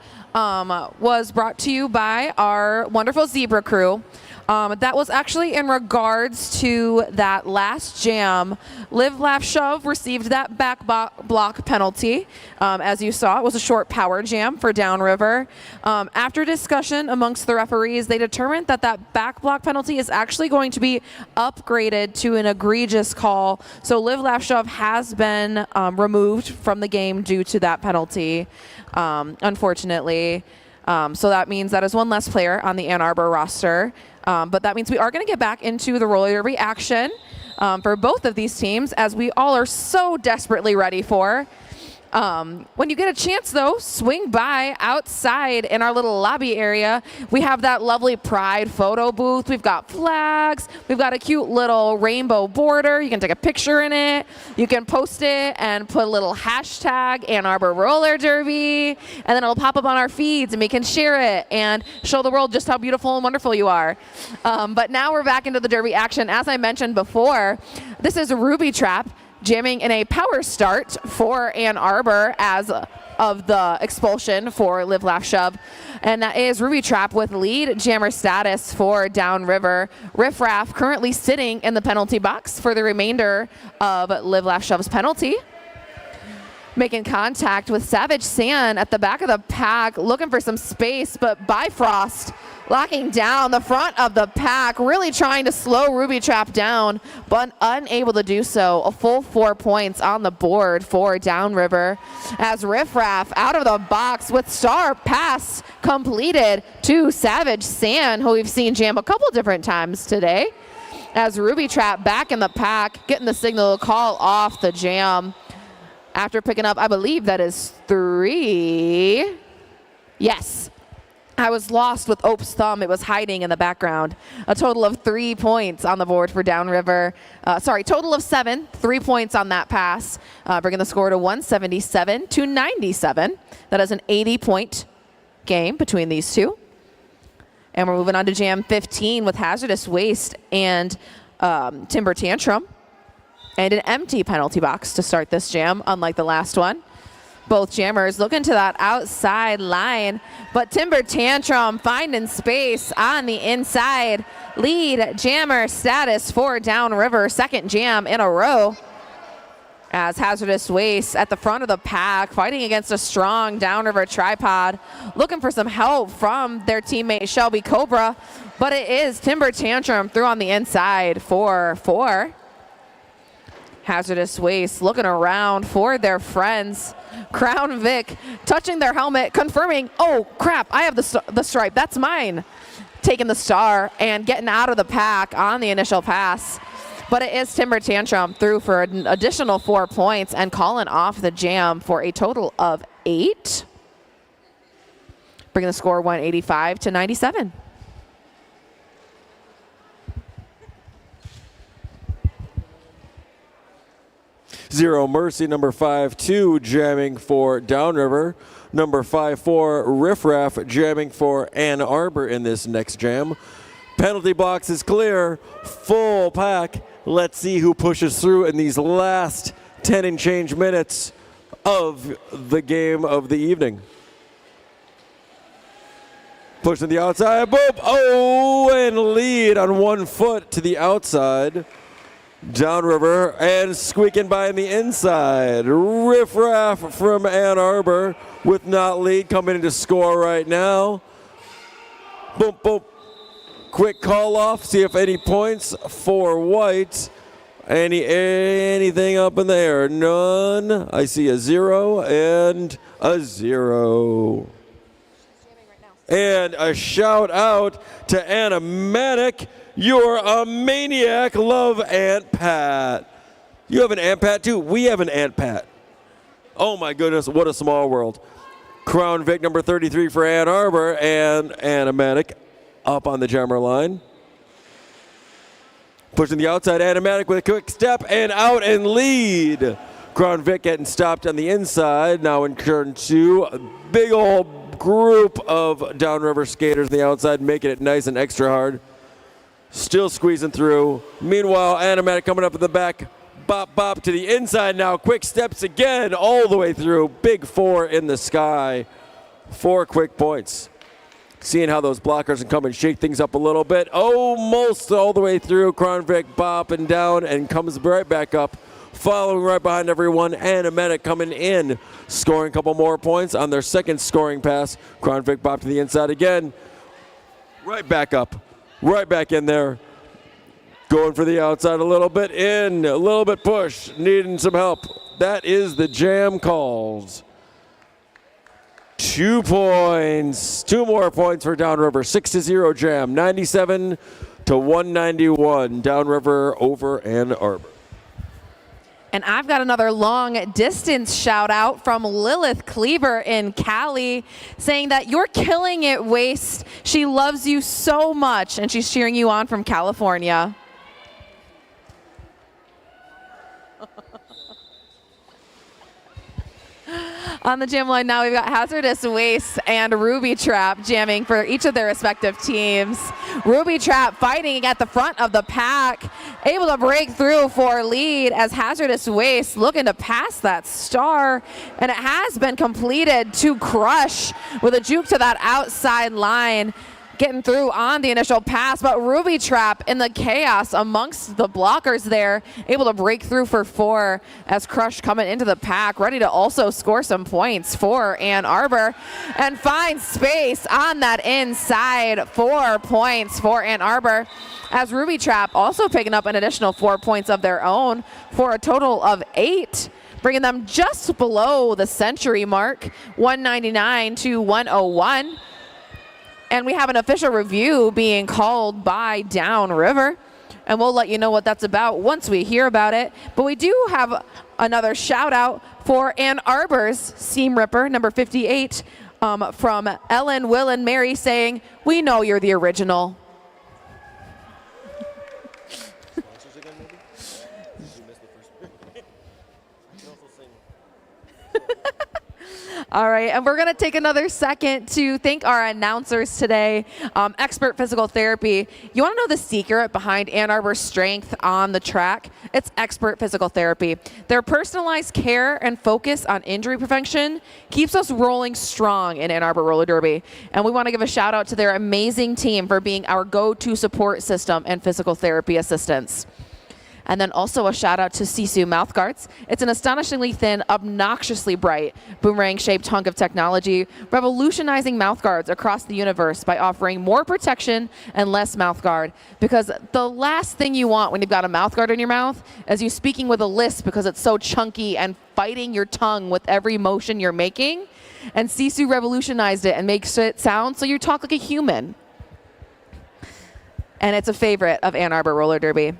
was brought to you by our wonderful Zebra crew. That was actually in regards to that last jam. Live, Laugh, Shove received that back block penalty. As you saw, it was a short power jam for Downriver. After discussion amongst the referees, they determined that that back block penalty is actually going to be upgraded to an egregious call. So Live, Laugh, Shove has been removed from the game due to that penalty, unfortunately. So that means that is one less player on the Ann Arbor roster. But that means we are going to get back into the roller derby action for both of these teams, as we all are so desperately ready for. When you get a chance, though, swing by outside in our little lobby area. We have that lovely Pride photo booth. We've got flags. We've got a cute little rainbow border. You can take a picture in it. You can post it and put a little hashtag Ann Arbor Roller Derby, and then it'll pop up on our feeds, and we can share it and show the world just how beautiful and wonderful you are. But now we're back into the derby action. As I mentioned before, this is a Ruby Trap jamming in a power start for Ann Arbor as of the expulsion for Live, Laugh, Shove. And that is Ruby Trap with lead jammer status for Downriver. Riff Raff currently sitting in the penalty box for the remainder of Live, Laugh, Shove's penalty. Making contact with Savage Sand at the back of the pack, looking for some space, but Bifrost locking down the front of the pack, really trying to slow Ruby Trap down, but unable to do so. A full 4 points on the board for Downriver, as Riff Raff out of the box with star pass completed to Savage Sand, who we've seen jam a couple different times today, as Ruby Trap back in the pack, getting the signal to call off the jam. After picking up, I believe that is 3. Yes. I was lost with Ope's thumb. It was hiding in the background. A total of 3 points on the board for Downriver. Total of 7. 3 points on that pass, bringing the score to 177-97. That is an 80-point game between these two. And we're moving on to Jam 15 with Hazardous Waste and Timber Tantrum. And an empty penalty box to start this jam, unlike the last one. Both jammers looking to that outside line, but Timber Tantrum finding space on the inside. Lead jammer status for Downriver, second jam in a row. As Hazardous Waste at the front of the pack, fighting against a strong Downriver tripod, looking for some help from their teammate Shelby Cobra, but it is Timber Tantrum through on the inside for 4. Hazardous Waste looking around for their friends. Crown Vic touching their helmet, confirming, oh crap, I have the stripe, that's mine. Taking the star and getting out of the pack on the initial pass. But it is Timber Tantrum through for an additional 4 points and calling off the jam for a total of 8. Bringing the score 185 to 97. Zero Mercy, number 5-2, jamming for Downriver. Number 5-4, Riff Raff, jamming for Ann Arbor in this next jam. Penalty box is clear, full pack. Let's see who pushes through in these last 10 and change minutes of the game of the evening. Pushing the outside, boom, oh, and lead on 1 foot to the outside. Downriver and squeaking by on the inside. Riff Raff from Ann Arbor with not lead coming in to score right now. Boom, boom. Quick call off, see if any points for White. Anything up in there? None. I see a 0 and a 0. And a shout out to Anna Manic. You're a maniac. Love Aunt Pat. You have an Aunt Pat too? We have an Aunt Pat. Oh my goodness, what a small world. Crown Vic number 33 for Ann Arbor and Anna Manic up on the jammer line. Pushing the outside, Anna Manic with a quick step and out and lead. Crown Vic getting stopped on the inside. Now in turn 2, a big old group of Downriver skaters on the outside, making it nice and extra hard. Still squeezing through. Meanwhile, Anna Manic coming up in the back. Bop, bop to the inside now. Quick steps again all the way through. Big 4 in the sky. 4 quick points. Seeing how those blockers can come and shake things up a little bit. Almost all the way through. Crown Vic bopping down and comes right back up. Following right behind everyone. Anna Manic coming in. Scoring a couple more points on their second scoring pass. Crown Vic bop to the inside again. Right back up. Right back in there. Going for the outside a little bit in. A little bit push. Needing some help. That is the jam calls. 2 points. 2 more points for Downriver. 6-0 jam. 97 to 191. Downriver over Ann Arbor. And I've got another long distance shout out from Lilith Cleaver in Cali saying that you're killing it, Waste. She loves you so much and she's cheering you on from California. On the jam line now, we've got Hazardous Waste and Ruby Trap jamming for each of their respective teams. Ruby Trap fighting at the front of the pack, able to break through for lead as Hazardous Waste looking to pass that star. And it has been completed to Crush with a juke to that outside line. Getting through on the initial pass, but Ruby Trap in the chaos amongst the blockers there, able to break through for 4 as Crush coming into the pack, ready to also score some points for Ann Arbor and find space on that inside. 4 points for Ann Arbor as Ruby Trap also picking up an additional 4 points of their own for a total of 8. Bringing them just below the century mark, 199 to 101. And we have an official review being called by Downriver. And we'll let you know what that's about once we hear about it. But we do have another shout out for Ann Arbor's Seam Ripper, number 58, from Ellen, Will, and Mary saying, "We know you're the original." All right, and we're going to take another second to thank our announcers today. Expert Physical Therapy. You want to know the secret behind Ann Arbor's strength on the track? It's Expert Physical Therapy. Their personalized care and focus on injury prevention keeps us rolling strong in Ann Arbor Roller Derby. And we want to give a shout out to their amazing team for being our go-to support system and physical therapy assistance. And then also a shout out to Sisu mouthguards. It's an astonishingly thin, obnoxiously bright, boomerang-shaped hunk of technology, revolutionizing mouthguards across the universe by offering more protection and less mouthguard. Because the last thing you want when you've got a mouthguard in your mouth is you speaking with a lisp because it's so chunky and fighting your tongue with every motion you're making. And Sisu revolutionized it and makes it sound so you talk like a human. And it's a favorite of Ann Arbor Roller Derby.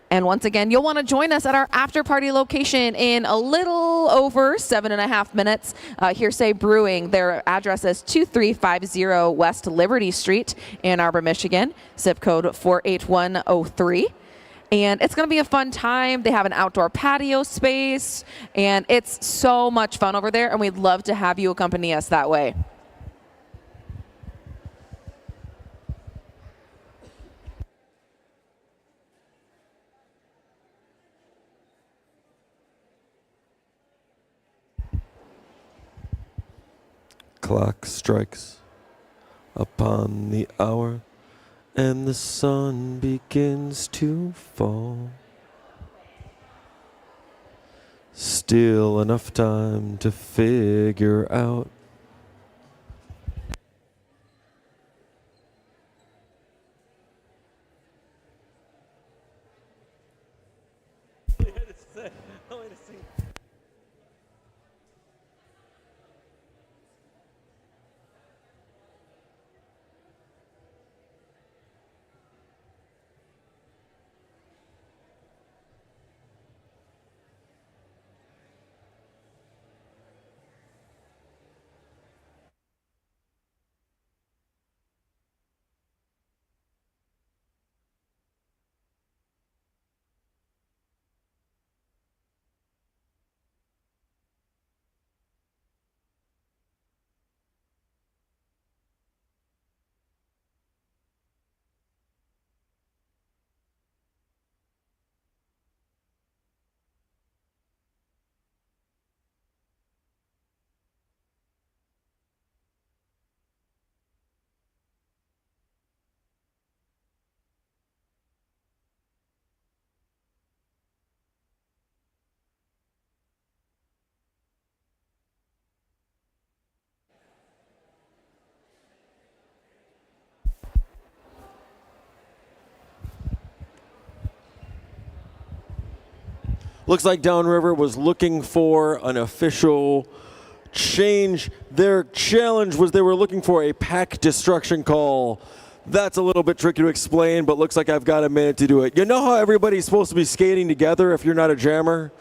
And once again, you'll want to join us at our after party location in a little over 7.5 minutes. Hearsay Brewing, their address is 2350 West Liberty Street, Ann Arbor, Michigan, zip code 48103. And it's going to be a fun time. They have an outdoor patio space, and it's so much fun over there, and we'd love to have you accompany us that way. Clock strikes upon the hour, and the sun begins to fall. Still enough time to figure out looks like Downriver was looking for an official change. Their challenge was they were looking for a pack destruction call. That's a little bit tricky to explain, but looks like I've got a minute to do it. You know how everybody's supposed to be skating together if you're not a jammer?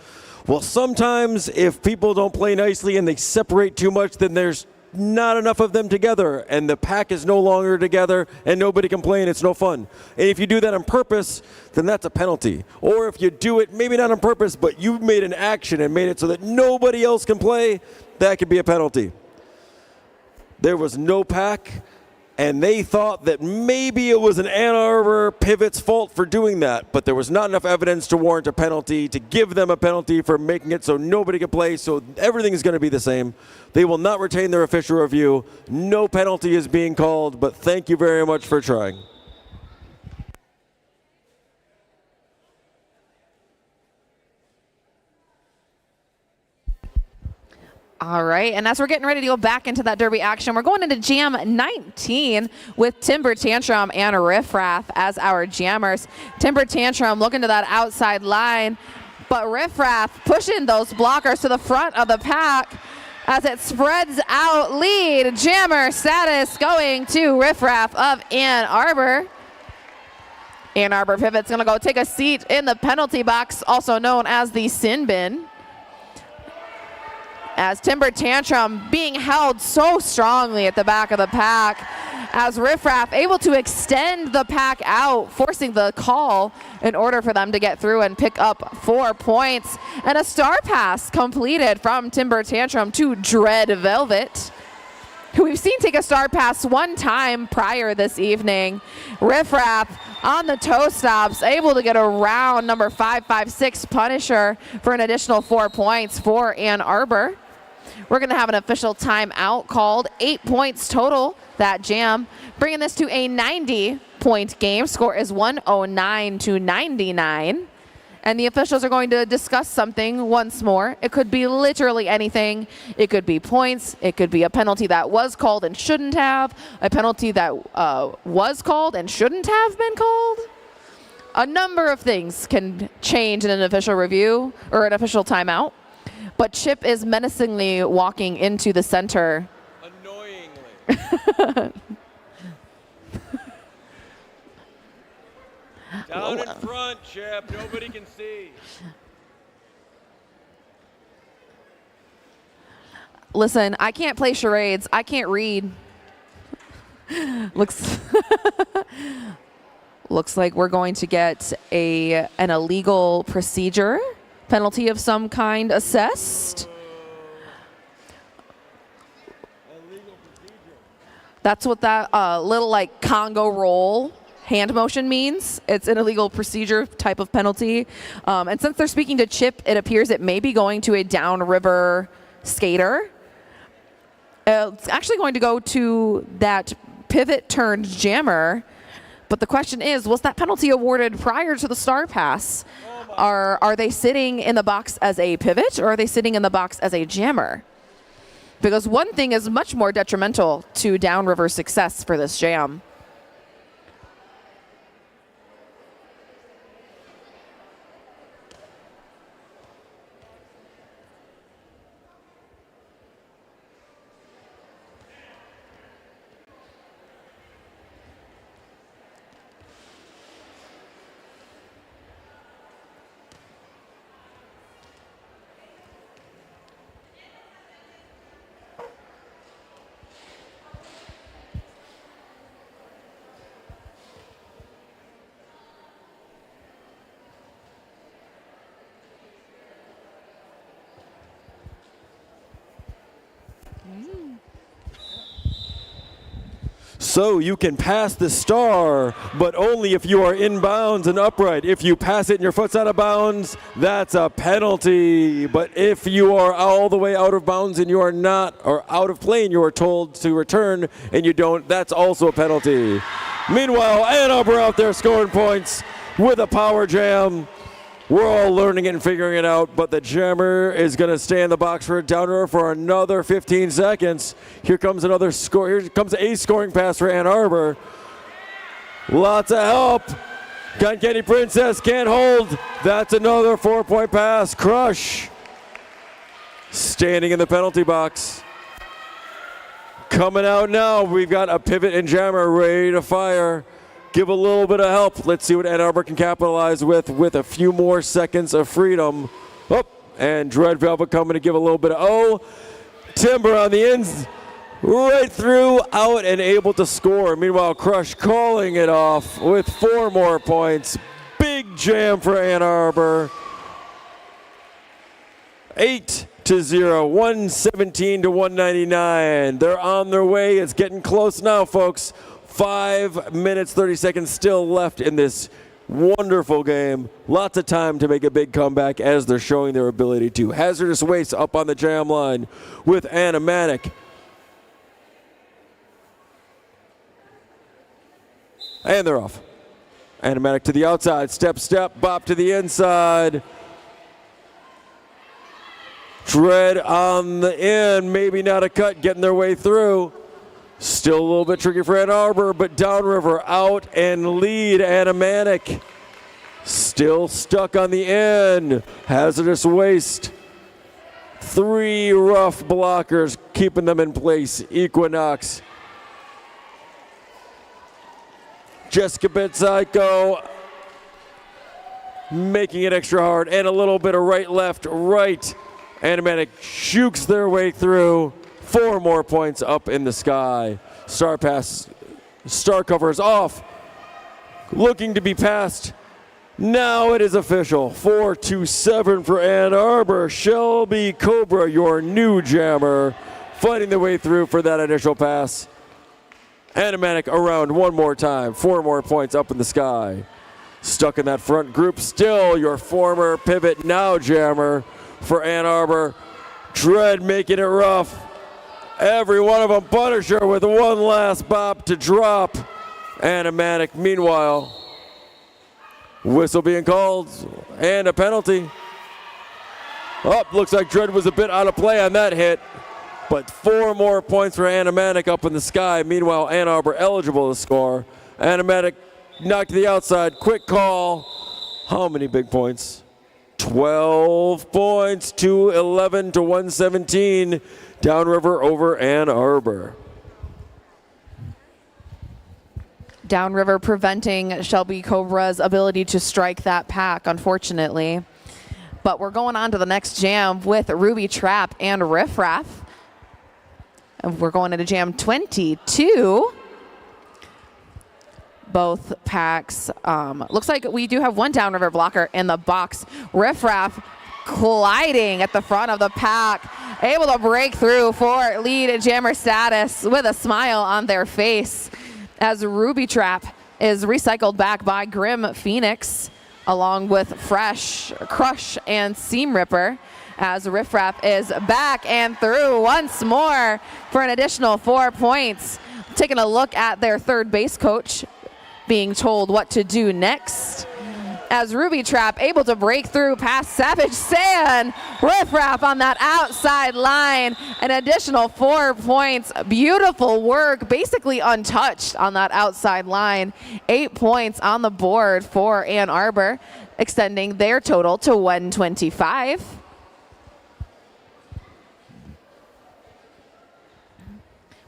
Well, sometimes if people don't play nicely and they separate too much, then there's not enough of them together, and the pack is no longer together, and nobody can play, and it's no fun. And if you do that on purpose, then that's a penalty. Or if you do it, maybe not on purpose, but you made an action and made it so that nobody else can play, that could be a penalty. There was no pack, and they thought that maybe it was an Ann Arbor pivot's fault for doing that, but there was not enough evidence to warrant a penalty, to give them a penalty for making it so nobody could play, so everything is going to be the same. They will not retain their official review. No penalty is being called, but thank you very much for trying. All right, and as we're getting ready to go back into that derby action, we're going into Jam 19 with Timber Tantrum and Riff Raff as our jammers. Timber Tantrum looking to that outside line, but Riff Raff pushing those blockers to the front of the pack as it spreads out lead. Jammer status going to Riff Raff of Ann Arbor. Ann Arbor Pivot's going to go take a seat in the penalty box, also known as the sin bin, as Timber Tantrum being held so strongly at the back of the pack as Riffraff able to extend the pack out, forcing the call in order for them to get through and pick up 4 points. And a star pass completed from Timber Tantrum to Dread Velvet, who we've seen take a star pass one time prior this evening. Riffraff on the toe stops, able to get around number 556 Punisher for an additional 4 points for Ann Arbor. We're going to have an official timeout called. 8 points total, that jam, bringing this to a 90-point game. Score is 109-99. And the officials are going to discuss something once more. It could be literally anything. It could be points. It could be a penalty that was called and shouldn't have. A penalty that was called and shouldn't have been called. A number of things can change in an official review or an official timeout. But Chip is menacingly walking into the center. Annoyingly. Down in front, Chip. Nobody can see. Listen, I can't play charades. I can't read. Looks like we're going to get an illegal procedure penalty of some kind assessed. That's what that little like Congo roll hand motion means. It's an illegal procedure type of penalty. And since they're speaking to Chip, it appears it may be going to a Downriver skater. It's actually going to go to that pivot turned jammer. But the question is, was that penalty awarded prior to the star pass? Are they sitting in the box as a pivot, or are they sitting in the box as a jammer? Because one thing is much more detrimental to Downriver's success for this jam. So you can pass the star, but only if you are inbounds and upright. If you pass it and your foot's out of bounds, that's a penalty. But if you are all the way out of bounds and you are not, or out of play and you are told to return and you don't, that's also a penalty. Meanwhile, Ann Arbor out there scoring points with a power jam. We're all learning it and figuring it out, but the jammer is going to stay in the box for a Downriver for another 15 seconds. Here comes another score. Here comes a scoring pass for Ann Arbor. Lots of help. Cotton Candy Princess can't hold. That's another 4-point pass. Crush. Standing in the penalty box. Coming out now, we've got a pivot and jammer ready to fire. Give a little bit of help. Let's see what Ann Arbor can capitalize with a few more seconds of freedom. Oh, and Dread Velvet coming to give a little bit of Timber on the ends, right through, out, and able to score. Meanwhile, Crush calling it off with 4 more points. Big jam for Ann Arbor. 8-0, 117-199. They're on their way. It's getting close now, folks. 5 minutes, 30 seconds still left in this wonderful game. Lots of time to make a big comeback as they're showing their ability to. Hazardous Waste up on the jam line with Animatic. And they're off. Animatic to the outside. Step, bop to the inside. Dread on the end. Maybe not a cut, getting their way through. Still a little bit tricky for Ann Arbor, but Downriver out and lead. Animatic still stuck on the end. Hazardous Waste. 3 rough blockers keeping them in place. Equinox. Jessica Bitsyko making it extra hard, and a little bit of right, left, right. Animatic jukes their way through. 4 more points up in the sky. Star pass Star cover is off. Looking to be passed. Now it is official. 4-7 for Ann Arbor. Shelby Cobra, your new jammer, fighting the way through for that initial pass. Animatic around one more time. 4 more points up in the sky. Stuck in that front group still, your former pivot now jammer for Ann Arbor. Dread making it rough. Every one of them Punisher with one last bop to drop. Animatic meanwhile. Whistle being called and a penalty. Looks like Dread was a bit out of play on that hit. But 4 more points for Animatic up in the sky. Meanwhile, Ann Arbor eligible to score. Animatic knocked to the outside. Quick call. How many big points? 12 points, 211 to 117. Downriver over Ann Arbor. Downriver preventing Shelby Cobra's ability to strike that pack, unfortunately. But we're going on to the next jam with Ruby Trap and Riff Raff. And we're going into jam 22. Both packs. Looks like we do have one Downriver blocker in the box. Riff Raff colliding at the front of the pack, able to break through for lead jammer status with a smile on their face as Ruby Trap is recycled back by Grim Phoenix along with Fresh, Crush, and Seam Ripper as Riff Raff is back and through once more for an additional 4 points. Taking a look at their third base coach being told what to do next. As Ruby Trap able to break through past Savage Sand. Riff Raff on that outside line. An additional 4 points. Beautiful work. Basically untouched on that outside line. 8 points on the board for Ann Arbor, extending their total to 125.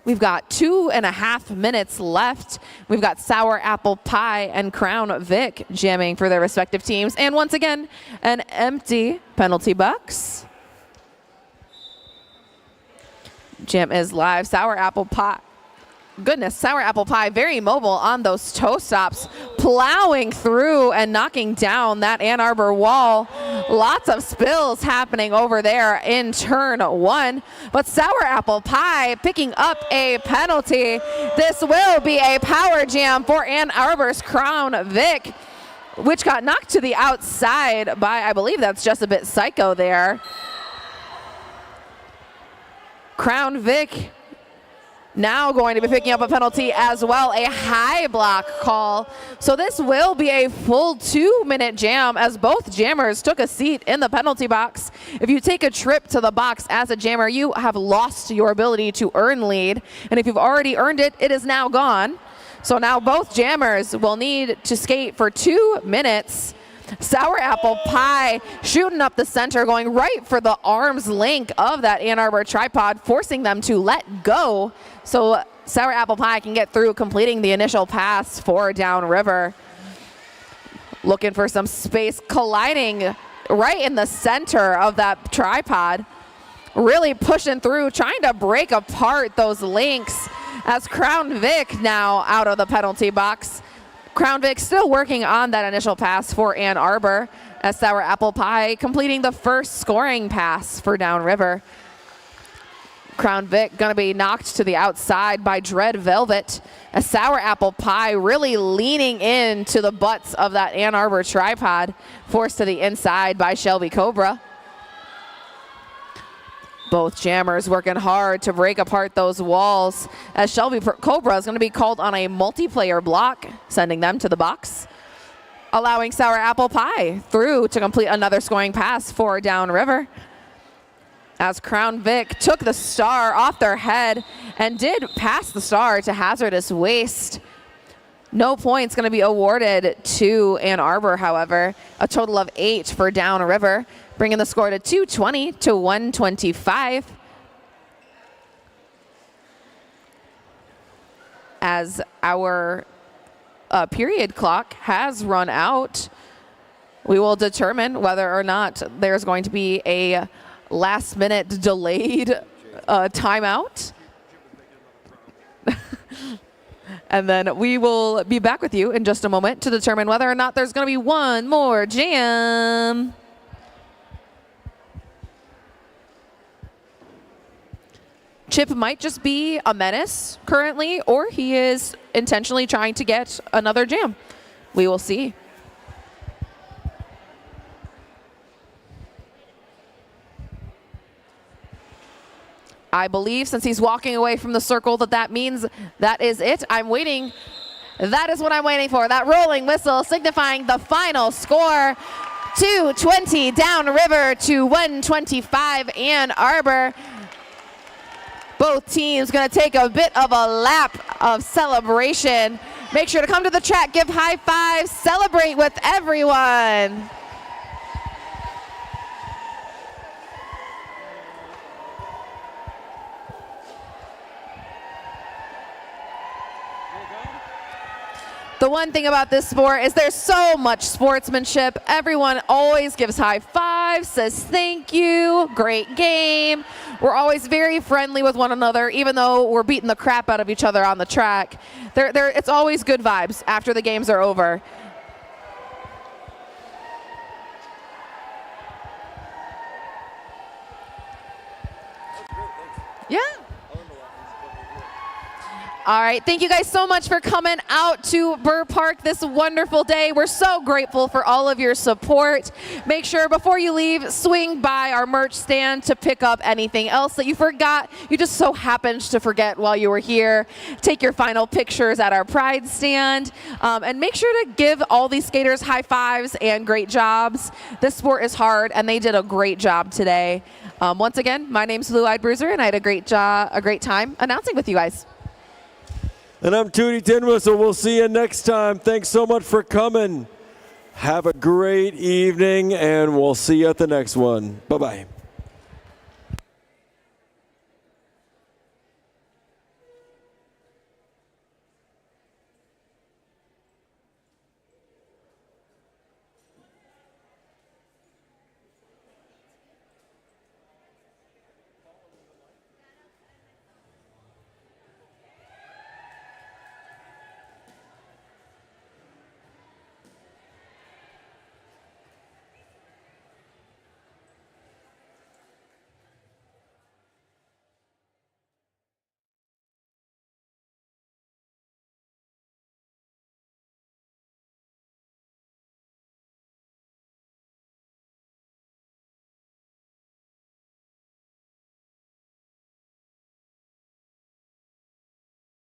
We've got 2.5 minutes left. We've got Sour Apple Pie and Crown Vic jamming for their respective teams. And once again, an empty penalty box. Jam is live. Sour Apple Pie. Goodness, Sour Apple Pie very mobile on those toe stops, plowing through and knocking down that Ann Arbor wall. Lots of spills happening over there in turn 1, but Sour Apple Pie picking up a penalty. This will be a power jam for Ann Arbor's Crown Vic, which got knocked to the outside by, I believe that's just a bit psycho there. Crown Vic now going to be picking up a penalty as well, a high block call. So this will be a full 2-minute jam as both jammers took a seat in the penalty box. If you take a trip to the box as a jammer, you have lost your ability to earn lead. And if you've already earned it, it is now gone. So now both jammers will need to skate for 2 minutes. Sour Apple Pie shooting up the center, going right for the arm's length of that Ann Arbor tripod, forcing them to let go. So Sour Apple Pie can get through, completing the initial pass for Downriver. Looking for some space, colliding right in the center of that tripod. Really pushing through, trying to break apart those links as Crown Vic now out of the penalty box. Crown Vic still working on that initial pass for Ann Arbor as Sour Apple Pie completing the first scoring pass for Downriver. Crown Vic going to be knocked to the outside by Dread Velvet. A Sour Apple Pie really leaning into the butts of that Ann Arbor tripod, forced to the inside by Shelby Cobra. Both jammers working hard to break apart those walls as Shelby Cobra is going to be called on a multiplayer block, sending them to the box, allowing Sour Apple Pie through to complete another scoring pass for Downriver. As Crown Vic took the star off their head and did pass the star to Hazardous Waste. No points going to be awarded to Ann Arbor, however. A total of 8 for Downriver, bringing the score to 220 to 125. As our period clock has run out, we will determine whether or not there's going to be a last-minute delayed timeout. And then we will be back with you in just a moment to determine whether or not there's going to be one more jam. Chip might just be a menace currently, or he is intentionally trying to get another jam. We will see. I believe since he's walking away from the circle that means that is it. I'm waiting. That is what I'm waiting for. That rolling whistle signifying the final score. 220 Downriver to 125 Ann Arbor. Both teams going to take a bit of a lap of celebration. Make sure to come to the track, give high fives, celebrate with everyone. The one thing about this sport is there's so much sportsmanship. Everyone always gives high fives, says thank you, great game. We're always very friendly with one another, even though we're beating the crap out of each other on the track. It's always good vibes after the games are over. Yeah. All right, thank you guys so much for coming out to Burr Park this wonderful day. We're so grateful for all of your support. Make sure before you leave, swing by our merch stand to pick up anything else that you forgot. You just so happened to forget while you were here. Take your final pictures at our Pride stand. And make sure to give all these skaters high fives and great jobs. This sport is hard, and they did a great job today. Once again, my name's Blue Eyed Bruiser, and I had a great time announcing with you guys. And I'm Tootie Tinwhistle. We'll see you next time. Thanks so much for coming. Have a great evening, and we'll see you at the next one. Bye-bye.